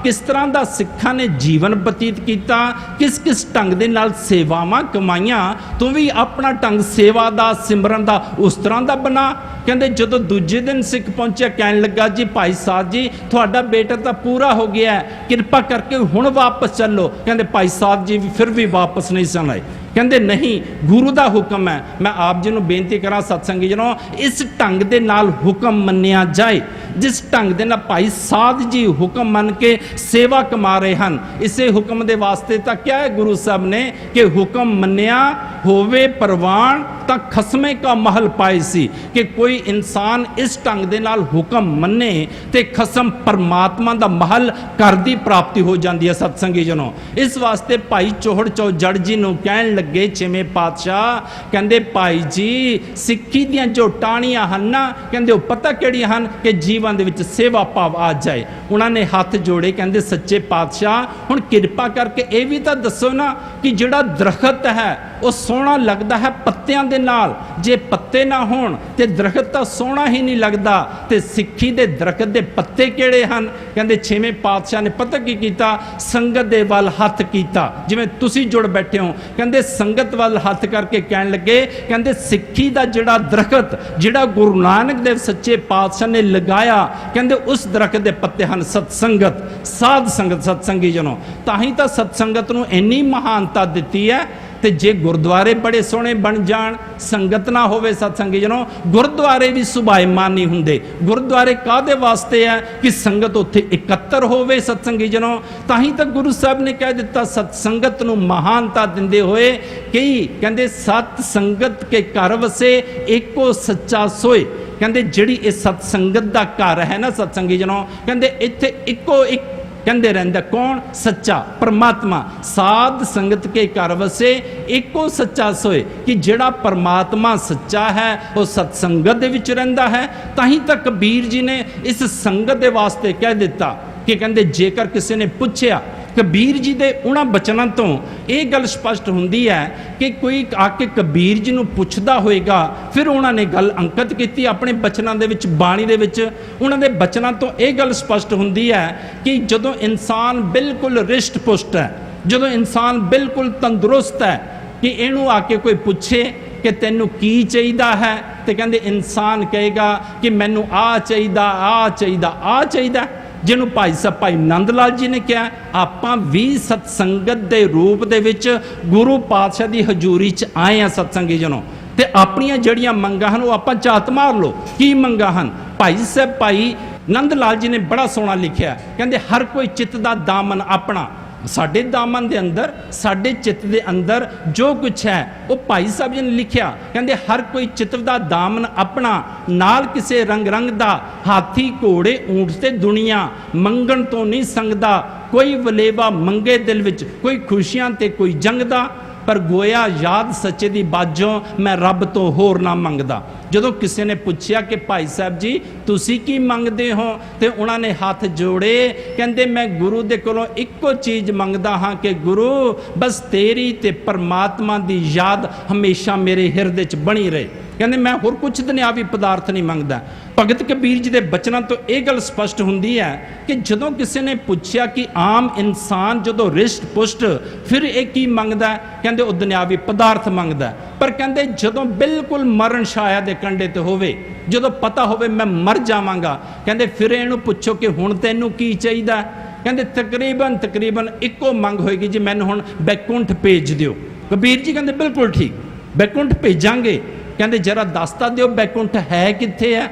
ਕਿਸ ਤਰ੍ਹਾਂ ਦਾ ਸਿੱਖਾਂ ਨੇ ਜੀਵਨ ਬਤੀਤ ਕੀਤਾ, ਕਿਸ ਕਿਸ ਢੰਗ ਦੇ ਨਾਲ ਸੇਵਾਵਾਂ ਕਮਾਈਆਂ, ਤੂੰ ਵੀ ਆਪਣਾ ਢੰਗ ਸੇਵਾ ਦਾ ਸਿਮਰਨ ਦਾ ਉਸ ਤਰ੍ਹਾਂ ਦਾ ਬਣਾ। ਕਹਿੰਦੇ ਜਦੋਂ ਦੂਜੇ ਦਿਨ ਸਿੱਖ ਪਹੁੰਚਿਆ, ਕਹਿਣ ਲੱਗਾ ਜੀ ਭਾਈ ਸਾਹਿਬ ਜੀ ਤੁਹਾਡਾ ਬੇਟਾ ਤਾਂ ਪੂਰਾ ਹੋ ਗਿਆ ਹੈ, ਕਿਰਪਾ ਕਰਕੇ ਹੁਣ ਵਾਪਸ ਚੱਲੋ। ਕਹਿੰਦੇ ਭਾਈ ਸਾਹਿਬ ਜੀ ਫਿਰ ਵੀ ਵਾਪਸ ਨਹੀਂ ਸਨ ਆਏ। ਕਹਿੰਦੇ ਨਹੀਂ, ਗੁਰੂ ਦਾ ਹੁਕਮ ਹੈ। ਮੈਂ ਆਪ ਜੀ ਨੂੰ ਬੇਨਤੀ ਕਰਾਂ ਸਤਸੰਗੀ ਜਨੋ, ਇਸ ਢੰਗ ਦੇ ਨਾਲ ਹੁਕਮ ਮੰਨਿਆ ਜਾਏ, ਜਿਸ ਢੰਗ ਦੇ ਨਾਲ ਭਾਈ ਸਾਧ ਜੀ ਹੁਕਮ ਮੰਨ ਕੇ ਸੇਵਾ ਕਮਾ ਰਹੇ ਹਨ। ਇਸੇ ਹੁਕਮ ਦੇ ਵਾਸਤੇ ਤਾਂ ਕਿਹਾ ਹੈ ਗੁਰੂ ਸਾਹਿਬ ਨੇ ਕਿ ਹੁਕਮ ਮੰਨਿਆ ਹੋਵੇ ਪ੍ਰਵਾਨ ਤਾਂ ਖਸਮੇ ਕਾ ਮਹਲ ਪਾਏ ਸੀ, ਕਿ ਕੋਈ ਇਨਸਾਨ ਇਸ ਢੰਗ ਦੇ ਨਾਲ ਹੁਕਮ ਮੰਨੇ ਤੇ ਖਸਮ ਪਰਮਾਤਮਾ ਦਾ ਮਹਲ ਘਰ ਦੀ ਪ੍ਰਾਪਤੀ ਹੋ ਜਾਂਦੀ ਹੈ। ਸਤਸੰਗੀ ਜਨੋ, ਇਸ ਵਾਸਤੇ ਭਾਈ ਚੋਹੜ ਚੌ ਜੜ ਜੀ ਨੂੰ ਕਹਿਣ ਲੱਗੇ ਛੇਵੇਂ ਪਾਤਸ਼ਾਹ, ਕਹਿੰਦੇ ਭਾਈ ਜੀ ਸਿੱਖੀ ਦੀਆਂ ਜੋ ਟਾਹਣੀਆਂ ਹਨ ਨਾ, ਕਹਿੰਦੇ ਉਹ ਪਤਾ ਕਿਹੜੀਆਂ ਹਨ ਕਿ ਜੀਵਨ ਦੇ ਵਿੱਚ ਸੇਵਾ ਭਾਵ ਆ ਜਾਏ। ਉਹਨਾਂ ਨੇ ਹੱਥ ਜੋੜੇ, ਕਹਿੰਦੇ ਸੱਚੇ ਪਾਤਸ਼ਾਹ ਹੁਣ ਕਿਰਪਾ ਕਰਕੇ ਇਹ ਵੀ ਤਾਂ ਦੱਸੋ ਨਾ ਕਿ ਜਿਹੜਾ ਦਰਖਤ ਹੈ ਉਹ ਸੋਹਣਾ ਲੱਗਦਾ ਹੈ ਪੱਤਿਆਂ ਦੇ ਨਾਲ, ਜੇ ਪੱਤੇ ਨਾ ਹੋਣ ਤੇ ਦਰਖਤ ਤਾਂ ਸੋਹਣਾ ਹੀ ਨਹੀਂ ਲੱਗਦਾ, ਤੇ ਸਿੱਖੀ ਦੇ ਦਰਖਤ ਦੇ ਪੱਤੇ ਕਿਹੜੇ ਹਨ? ਕਹਿੰਦੇ ਛੇਵੇਂ ਪਾਤਸ਼ਾਹ ਨੇ ਪਤਾ ਕੀ ਕੀਤਾ, ਸੰਗਤ ਦੇ ਵੱਲ ਹੱਥ ਕੀਤਾ, ਜਿਵੇਂ ਤੁਸੀਂ ਜੁੜ ਬੈਠੇ ਹੋ। ਕਹਿੰਦੇ ਸੰਗਤ ਵੱਲ ਹੱਥ ਕਰਕੇ ਕਹਿਣ ਲੱਗੇ, ਕਹਿੰਦੇ ਸਿੱਖੀ ਦਾ ਜਿਹੜਾ ਦਰਖਤ ਜਿਹੜਾ ਗੁਰੂ ਨਾਨਕ ਦੇਵ ਸੱਚੇ ਪਾਤਸ਼ਾਹ ਨੇ ਲਗਾਇਆ, ਕਹਿੰਦੇ ਉਸ ਦਰਖਤ ਦੇ ਪੱਤੇ ਹਨ ਸਤਸੰਗਤ, ਸਾਧ ਸੰਗਤ। ਸਤਸੰਗੀ ਜਨੋ, ਤਾਂ ਹੀ ਤਾਂ ਸਤਸੰਗਤ ਨੂੰ ਇੰਨੀ ਮਹਾਨਤਾ ਦਿੱਤੀ ਹੈ। ਤੇ ਜੇ ਗੁਰਦੁਆਰੇ ਬੜੇ ਸੋਹਣੇ ਬਣ ਜਾਣ, ਸੰਗਤ ਨਾ ਹੋਵੇ ਸਤਸੰਗੀ ਜਨੋ, ਗੁਰਦੁਆਰੇ ਵੀ ਸੁਭਾਏਮਾਨ ਨਹੀਂ ਹੁੰਦੇ। ਗੁਰਦੁਆਰੇ ਕਾਹਦੇ ਵਾਸਤੇ ਹੈ ਕਿ ਸੰਗਤ ਉੱਥੇ ਇਕੱਤਰ ਹੋਵੇ। ਸਤਸੰਗੀ ਜਨੋ, ਤਾਂ ਹੀ ਤਾਂ ਗੁਰੂ ਸਾਹਿਬ ਨੇ ਕਹਿ ਦਿੱਤਾ ਸਤਸੰਗਤ ਨੂੰ ਮਹਾਨਤਾ ਦਿੰਦੇ ਹੋਏ, ਕਈ ਕਹਿੰਦੇ ਸਤ ਸੰਗਤ ਕੇ ਘਰ ਵਸੇ ਏਕੋ ਸੱਚਾ ਸੋਏ। ਕਹਿੰਦੇ ਜਿਹੜੀ ਇਹ ਸਤਸੰਗਤ ਦਾ ਘਰ ਹੈ ਨਾ ਸਤਸੰਗੀ ਜਨੋ, ਕਹਿੰਦੇ ਇੱਥੇ ਇੱਕੋ ਇੱਕ ਕਹਿੰਦੇ ਰਹਿੰਦਾ ਕੌਣ? ਸੱਚਾ ਪਰਮਾਤਮਾ। ਸਾਧ ਸੰਗਤ ਕੇ ਘਰ ਵਸੇ ਇੱਕੋ ਸੱਚਾ ਸੋਏ, ਕਿ ਜਿਹੜਾ ਪਰਮਾਤਮਾ ਸੱਚਾ ਹੈ ਉਹ ਸਤਸੰਗਤ ਦੇ ਵਿੱਚ ਰਹਿੰਦਾ ਹੈ। ਤਾਂ ਹੀ ਤਾਂ ਕਬੀਰ ਜੀ ਨੇ ਇਸ ਸੰਗਤ ਦੇ ਵਾਸਤੇ ਕਹਿ ਦਿੱਤਾ ਕਿ ਕਹਿੰਦੇ ਜੇਕਰ ਕਿਸੇ ਨੇ ਪੁੱਛਿਆ, ਕਬੀਰ ਜੀ ਦੇ ਉਹਨਾਂ ਬਚਨਾਂ ਤੋਂ ਇਹ ਗੱਲ ਸਪਸ਼ਟ ਹੁੰਦੀ ਹੈ ਕਿ ਕੋਈ ਆ ਕੇ ਕਬੀਰ ਜੀ ਨੂੰ ਪੁੱਛਦਾ ਹੋਏਗਾ, ਫਿਰ ਉਹਨਾਂ ਨੇ ਗੱਲ ਅੰਕਿਤ ਕੀਤੀ ਆਪਣੇ ਬਚਨਾਂ ਦੇ ਵਿੱਚ, ਬਾਣੀ ਦੇ ਵਿੱਚ। ਉਹਨਾਂ ਦੇ ਬਚਨਾਂ ਤੋਂ ਇਹ ਗੱਲ ਸਪਸ਼ਟ ਹੁੰਦੀ ਹੈ ਕਿ ਜਦੋਂ ਇਨਸਾਨ ਬਿਲਕੁਲ ਰਿਸ਼ਟ ਪੁਸ਼ਟ ਹੈ, ਜਦੋਂ ਇਨਸਾਨ ਬਿਲਕੁਲ ਤੰਦਰੁਸਤ ਹੈ, ਕਿ ਇਹਨੂੰ ਆ ਕੇ ਕੋਈ ਪੁੱਛੇ ਕਿ ਤੈਨੂੰ ਕੀ ਚਾਹੀਦਾ ਹੈ, ਤੇ ਕਹਿੰਦੇ ਇਨਸਾਨ ਕਹੇਗਾ ਕਿ ਮੈਨੂੰ ਆਹ ਚਾਹੀਦਾ, ਆਹ ਚਾਹੀਦਾ, ਆਹ ਚਾਹੀਦਾ। ਜਿਹਨੂੰ ਭਾਈ ਸਾਹਿਬ ਭਾਈ ਨੰਦ ਲਾਲ ਜੀ ਨੇ ਕਿਹਾ, ਆਪਾਂ ਵੀ ਸਤਸੰਗਤ ਦੇ ਰੂਪ ਦੇ ਵਿੱਚ ਗੁਰੂ ਪਾਤਸ਼ਾਹ ਦੀ ਹਜ਼ੂਰੀ 'ਚ ਆਏ ਹਾਂ ਸਤਸੰਗੀ ਜਨੋ, ਤੇ ਆਪਣੀਆਂ ਜਿਹੜੀਆਂ ਮੰਗਾਂ ਹਨ ਉਹ ਆਪਾਂ ਝਾਤ ਮਾਰ ਲਓ ਕੀ ਮੰਗਾਂ ਹਨ। ਭਾਈ ਸਾਹਿਬ ਭਾਈ ਨੰਦ ਲਾਲ ਜੀ ਨੇ ਬੜਾ ਸੋਹਣਾ ਲਿਖਿਆ, ਕਹਿੰਦੇ ਹਰ ਕੋਈ ਚਿੱਤ ਦਾ ਦਾਮਨ ਆਪਣਾ। ਸਾਡੇ ਦਾਮਨ ਦੇ ਅੰਦਰ, ਸਾਡੇ ਚਿੱਤ ਦੇ ਅੰਦਰ ਜੋ ਕੁਛ ਹੈ ਉਹ ਭਾਈ ਸਾਹਿਬ ਜੀ ਨੇ ਲਿਖਿਆ। ਕਹਿੰਦੇ ਹਰ ਕੋਈ ਚਿੱਤ ਦਾ ਦਾਮਨ ਆਪਣਾ, ਨਾਲ ਕਿਸੇ ਰੰਗ ਰੰਗ ਦਾ, ਹਾਥੀ ਘੋੜੇ ਊਂਠ ਤੇ ਦੁਨੀਆ, ਮੰਗਣ ਤੋਂ ਨਹੀਂ ਸੰਗਦਾ ਕੋਈ ਵਲੇਵਾ ਮੰਗੇ ਦਿਲ ਵਿੱਚ, ਕੋਈ ਖੁਸ਼ੀਆਂ ਤੇ ਕੋਈ ਜੰਗ ਦਾ, ਪਰ ਗੋਇਆ ਯਾਦ ਸੱਚੇ ਦੀ ਬਾਝੋਂ ਮੈਂ ਰੱਬ ਤੋਂ ਹੋਰ ਨਾ ਮੰਗਦਾ। ਜਦੋਂ ਕਿਸੇ ਨੇ ਪੁੱਛਿਆ ਕਿ ਭਾਈ ਸਾਹਿਬ ਜੀ ਤੁਸੀਂ ਕੀ ਮੰਗਦੇ ਹੋ, ਤੇ ਉਹਨਾਂ ਨੇ ਹੱਥ ਜੋੜੇ, ਕਹਿੰਦੇ ਮੈਂ ਗੁਰੂ ਦੇ ਕੋਲੋਂ ਇੱਕੋ ਚੀਜ਼ ਮੰਗਦਾ ਹਾਂ ਕਿ ਗੁਰੂ ਬਸ ਤੇਰੀ ਤੇ ਪਰਮਾਤਮਾ ਦੀ ਯਾਦ ਹਮੇਸ਼ਾ ਮੇਰੇ ਹਿਰਦੇ 'ਚ ਬਣੀ ਰਹੇ। ਕਹਿੰਦੇ ਮੈਂ ਹੋਰ ਕੁਝ ਦੁਨਿਆਵੀ ਪਦਾਰਥ ਨਹੀਂ ਮੰਗਦਾ। ਭਗਤ ਕਬੀਰ ਜੀ ਦੇ ਬਚਨਾਂ ਤੋਂ ਇਹ ਗੱਲ ਸਪਸ਼ਟ ਹੁੰਦੀ ਹੈ ਕਿ ਜਦੋਂ ਕਿਸੇ ਨੇ ਪੁੱਛਿਆ ਕਿ ਆਮ ਇਨਸਾਨ ਜਦੋਂ ਰਿਸ਼ਟ ਪੁਸ਼ਟ ਫਿਰ ਇਹ ਕੀ ਮੰਗਦਾ, ਕਹਿੰਦੇ ਉਹ ਦੁਨਿਆਵੀ ਪਦਾਰਥ ਮੰਗਦਾ। ਪਰ ਕਹਿੰਦੇ ਜਦੋਂ ਬਿਲਕੁਲ ਮਰਨ ਛਾਇਆ ਦੇ ਕੰਢੇ ਤੇ ਹੋਵੇ, ਜਦੋਂ ਪਤਾ ਹੋਵੇ ਮੈਂ ਮਰ ਜਾਵਾਂਗਾ, ਕਹਿੰਦੇ ਫਿਰ ਇਹਨੂੰ ਪੁੱਛੋ ਕਿ ਹੁਣ ਤੈਨੂੰ ਕੀ ਚਾਹੀਦਾ, ਕਹਿੰਦੇ ਤਕਰੀਬਨ ਇੱਕੋ ਮੰਗ ਹੋਏਗੀ ਜੀ ਮੈਨੂੰ ਹੁਣ ਬੈਕੁੰਠ ਭੇਜ ਦਿਓ। ਕਬੀਰ ਜੀ ਕਹਿੰਦੇ ਬਿਲਕੁਲ ਠੀਕ, ਬੈਕੁੰਠ ਭੇਜਾਂਗੇ। ਕਹਿੰਦੇ ਜਰਾ ਦੱਸਤਾ ਦਿਓ ਬੈਕੁੰਠ ਹੈ ਕਿੱਥੇ ਹੈ।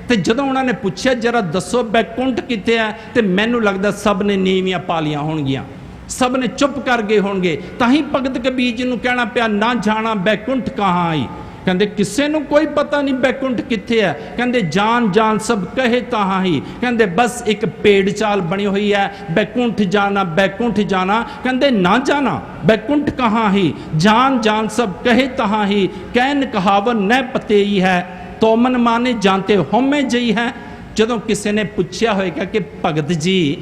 ਤੇ ਜਦੋਂ ਉਹਨਾਂ ਨੇ ਪੁੱਛਿਆ ਜਰਾ ਦੱਸੋ ਬੈਕੁੰਠ ਕਿੱਥੇ ਹੈ, ਤੇ ਮੈਨੂੰ ਲੱਗਦਾ ਸਭ ਨੇ ਨੀਵੀਆਂ ਪਾ ਲੀਆਂ ਹੋਣਗੀਆਂ, ਸਭ ਨੇ ਚੁੱਪ ਕਰ ਗਏ ਹੋਣਗੇ। ਤਾਂ ਹੀ ਭਗਤ ਕਬੀਰ ਜੀ ਨੂੰ ਕਹਿਣਾ ਪਿਆ ਨਾ ਜਾਣਾ ਬੈਕੁੰਠ ਕਹਾਂ ਆਈ। ਕਹਿੰਦੇ ਕਿਸੇ ਨੂੰ ਕੋਈ ਪਤਾ ਨਹੀਂ ਬੈਕੁੰਠ ਕਿੱਥੇ ਹੈ। ਕਹਿੰਦੇ ਜਾਨ ਸਭ ਕਹੇ ਤਹਾਂ ਹੀ। ਕਹਿੰਦੇ ਬਸ ਇੱਕ ਪੇੜ ਚਾਲ ਬਣੀ ਹੋਈ ਹੈ, ਬੈਕੁੰਠ ਜਾਣਾ ਬੈਕੁੰਠ ਜਾਣਾ। ਕਹਿੰਦੇ ਨਾ ਜਾਣਾ ਬੈਕੁੰਠ ਕਹਾਂ ਹੀ, ਜਾਨ ਸਭ ਕਹੇ ਤਹਾਂ ਹੀ। ਕਹਿਨ ਕਹਾਵਨ न ਪਤੇਈ ਹੈ, ਤੋਮਨ ਮਾਨੇ ਜਾਂਤੇ ਹਉਮੈ ਜਈ ਹੈ। ਜਦੋਂ ਕਿਸੇ ਨੇ ਪੁੱਛਿਆ ਹੋਏਗਾ ਕਿ ਭਗਤ ਜੀ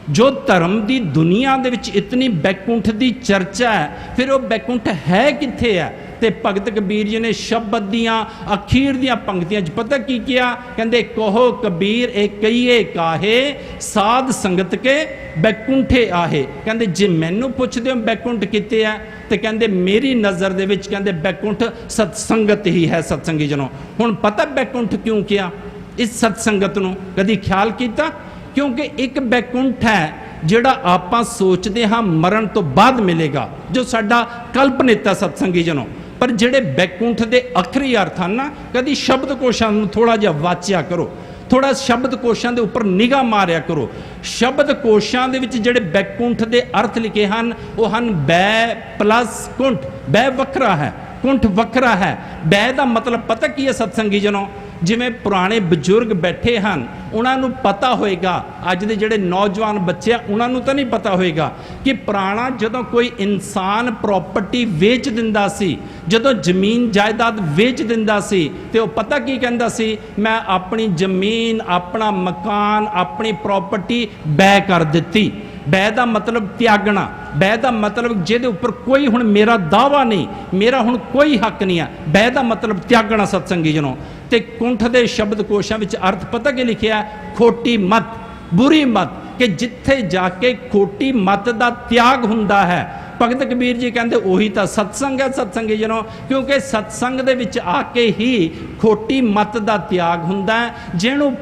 ਜੋ ਧਰਮ ਦੀ ਦੁਨੀਆ ਦੇ ਵਿੱਚ ਇਤਨੀ ਬੈਕੁੰਠ ਦੀ ਚਰਚਾ ਹੈ, ਫਿਰ ਉਹ ਬੈਕੁੰਠ ਹੈ ਕਿੱਥੇ ਹੈ। ਤੇ ਭਗਤ ਕਬੀਰ ਜੀ ਨੇ ਸ਼ਬਦ ਦੀਆਂ ਅਖੀਰ ਦੀਆਂ ਪੰਕਤੀਆਂ 'ਚ ਪਤਾ ਕੀ ਕਿਹਾ, ਕਹਿੰਦੇ ਕਹੋ ਕਬੀਰ ਇਹ ਕਹੀਏ ਕਾਹੇ, ਸਾਧ ਸੰਗਤ ਕੇ ਬੈਕੁੰਠੇ ਆਹੇ। ਕਹਿੰਦੇ ਜੇ ਮੈਨੂੰ ਪੁੱਛਦੇ ਹੋ ਬੈਕੁੰਠ ਕਿੱਥੇ ਹੈ, ਤੇ ਕਹਿੰਦੇ ਮੇਰੀ ਨਜ਼ਰ ਦੇ ਵਿੱਚ ਕਹਿੰਦੇ ਬੈਕੁੰਠ ਸਤਸੰਗਤ ਹੀ ਹੈ। ਸਤਸੰਗੀ ਜਨੋ ਹੁਣ ਪਤਾ ਬੈਕੁੰਠ ਕਿਉਂ ਕਿਹਾ ਇਸ ਸਤਸੰਗਤ ਨੂੰ, ਕਦੀ ਖਿਆਲ ਕੀਤਾ? ਕਿਉਂਕਿ ਇੱਕ ਬੈਕੁੰਠ ਹੈ ਜਿਹੜਾ ਆਪਾਂ ਸੋਚਦੇ ਹਾਂ ਮਰਨ ਤੋਂ ਬਾਅਦ ਮਿਲੇਗਾ, ਜੋ ਸਾਡਾ ਕਲਪਨਿਤ ਸਤਸੰਗੀ ਜਨੋ। ਪਰ ਜਿਹੜੇ ਬੈਕੁੰਠ ਦੇ ਅਖਰੀ ਅਰਥ ਹਨ ਨਾ, ਕਦੀ ਸ਼ਬਦ ਕੋਸ਼ਾਂ ਨੂੰ ਥੋੜਾ ਜਿਹਾ ਵਾਚਿਆ ਕਰੋ, ਥੋੜਾ ਸ਼ਬਦ ਕੋਸ਼ਾਂ ਦੇ ਉੱਪਰ ਨਿਗਾਹ ਮਾਰਿਆ ਕਰੋ। ਸ਼ਬਦ ਕੋਸ਼ਾਂ ਦੇ ਵਿੱਚ ਜਿਹੜੇ ਬੈਕੁੰਠ ਦੇ ਅਰਥ ਲਿਖੇ ਹਨ ਉਹ ਹਨ ਬੈ ਪਲੱਸ ਕੁੰਠ। ਬੈ ਵੱਖਰਾ ਹੈ, ਕੁੰਠ ਵੱਖਰਾ ਹੈ। ਬੈ ਦਾ ਮਤਲਬ ਪਤਾ ਕੀ ਹੈ ਸਤਸੰਗੀ ਜਨੋ, ਜਿਵੇਂ ਪੁਰਾਣੇ ਬਜ਼ੁਰਗ ਬੈਠੇ ਹਨ ਉਹਨਾਂ ਨੂੰ ਪਤਾ ਹੋਏਗਾ, ਅੱਜ ਦੇ ਜਿਹੜੇ ਨੌਜਵਾਨ ਬੱਚੇ ਆ ਉਹਨਾਂ ਨੂੰ ਤਾਂ ਨਹੀਂ ਪਤਾ ਹੋਏਗਾ ਕਿ ਪੁਰਾਣਾ ਜਦੋਂ ਕੋਈ ਇਨਸਾਨ ਪ੍ਰਾਪਰਟੀ ਵੇਚ ਦਿੰਦਾ ਸੀ, ਜਦੋਂ ਜ਼ਮੀਨ ਜਾਇਦਾਦ ਵੇਚ ਦਿੰਦਾ ਸੀ, ਤੇ ਉਹ ਪਤਾ ਕੀ ਕਹਿੰਦਾ ਸੀ, ਮੈਂ ਆਪਣੀ ਜ਼ਮੀਨ ਆਪਣਾ ਮਕਾਨ ਆਪਣੀ ਪ੍ਰਾਪਰਟੀ ਬੈ ਕਰ ਦਿੱਤੀ। ਬੈ ਦਾ ਮਤਲਬ ਤਿਆਗਣਾ, ਬੈ ਦਾ ਮਤਲਬ ਜਿਹਦੇ ਉੱਪਰ ਕੋਈ ਹੁਣ ਮੇਰਾ ਦਾਵਾ ਨਹੀਂ, ਮੇਰਾ ਹੁਣ ਕੋਈ ਹੱਕ ਨਹੀਂ ਆ। ਬੈ ਦਾ ਮਤਲਬ ਤਿਆਗਣਾ ਸਤਸੰਗੀ ਜਨੋ। ਤੇ ਕੁੰਠ ਦੇ ਸ਼ਬਦ ਕੋਸ਼ਾਂ ਵਿੱਚ ਅਰਥ ਪਤਾ ਕੀ ਲਿਖਿਆ, ਖੋਟੀ ਮਤ, ਬੁਰੀ ਮਤ, ਕਿ ਜਿੱਥੇ ਜਾ ਕੇ ਖੋਟੀ ਮਤ ਦਾ ਤਿਆਗ ਹੁੰਦਾ ਹੈ। ਭਗਤ ਕਬੀਰ ਜੀ ਕਹਿੰਦੇ ਉਹੀ ਤਾਂ ਸਤਸੰਗ ਹੈ ਸਤਸੰਗੀ ਜਨੋ, ਕਿਉਂਕਿ ਸਤਸੰਗ ਦੇ ਵਿੱਚ ਆ ਕੇ ਹੀ ਖੋਟੀ ਮਤ ਦਾ ਤਿਆਗ ਹੁੰਦਾ ਹੈ, ਜਿਹਨੂੰ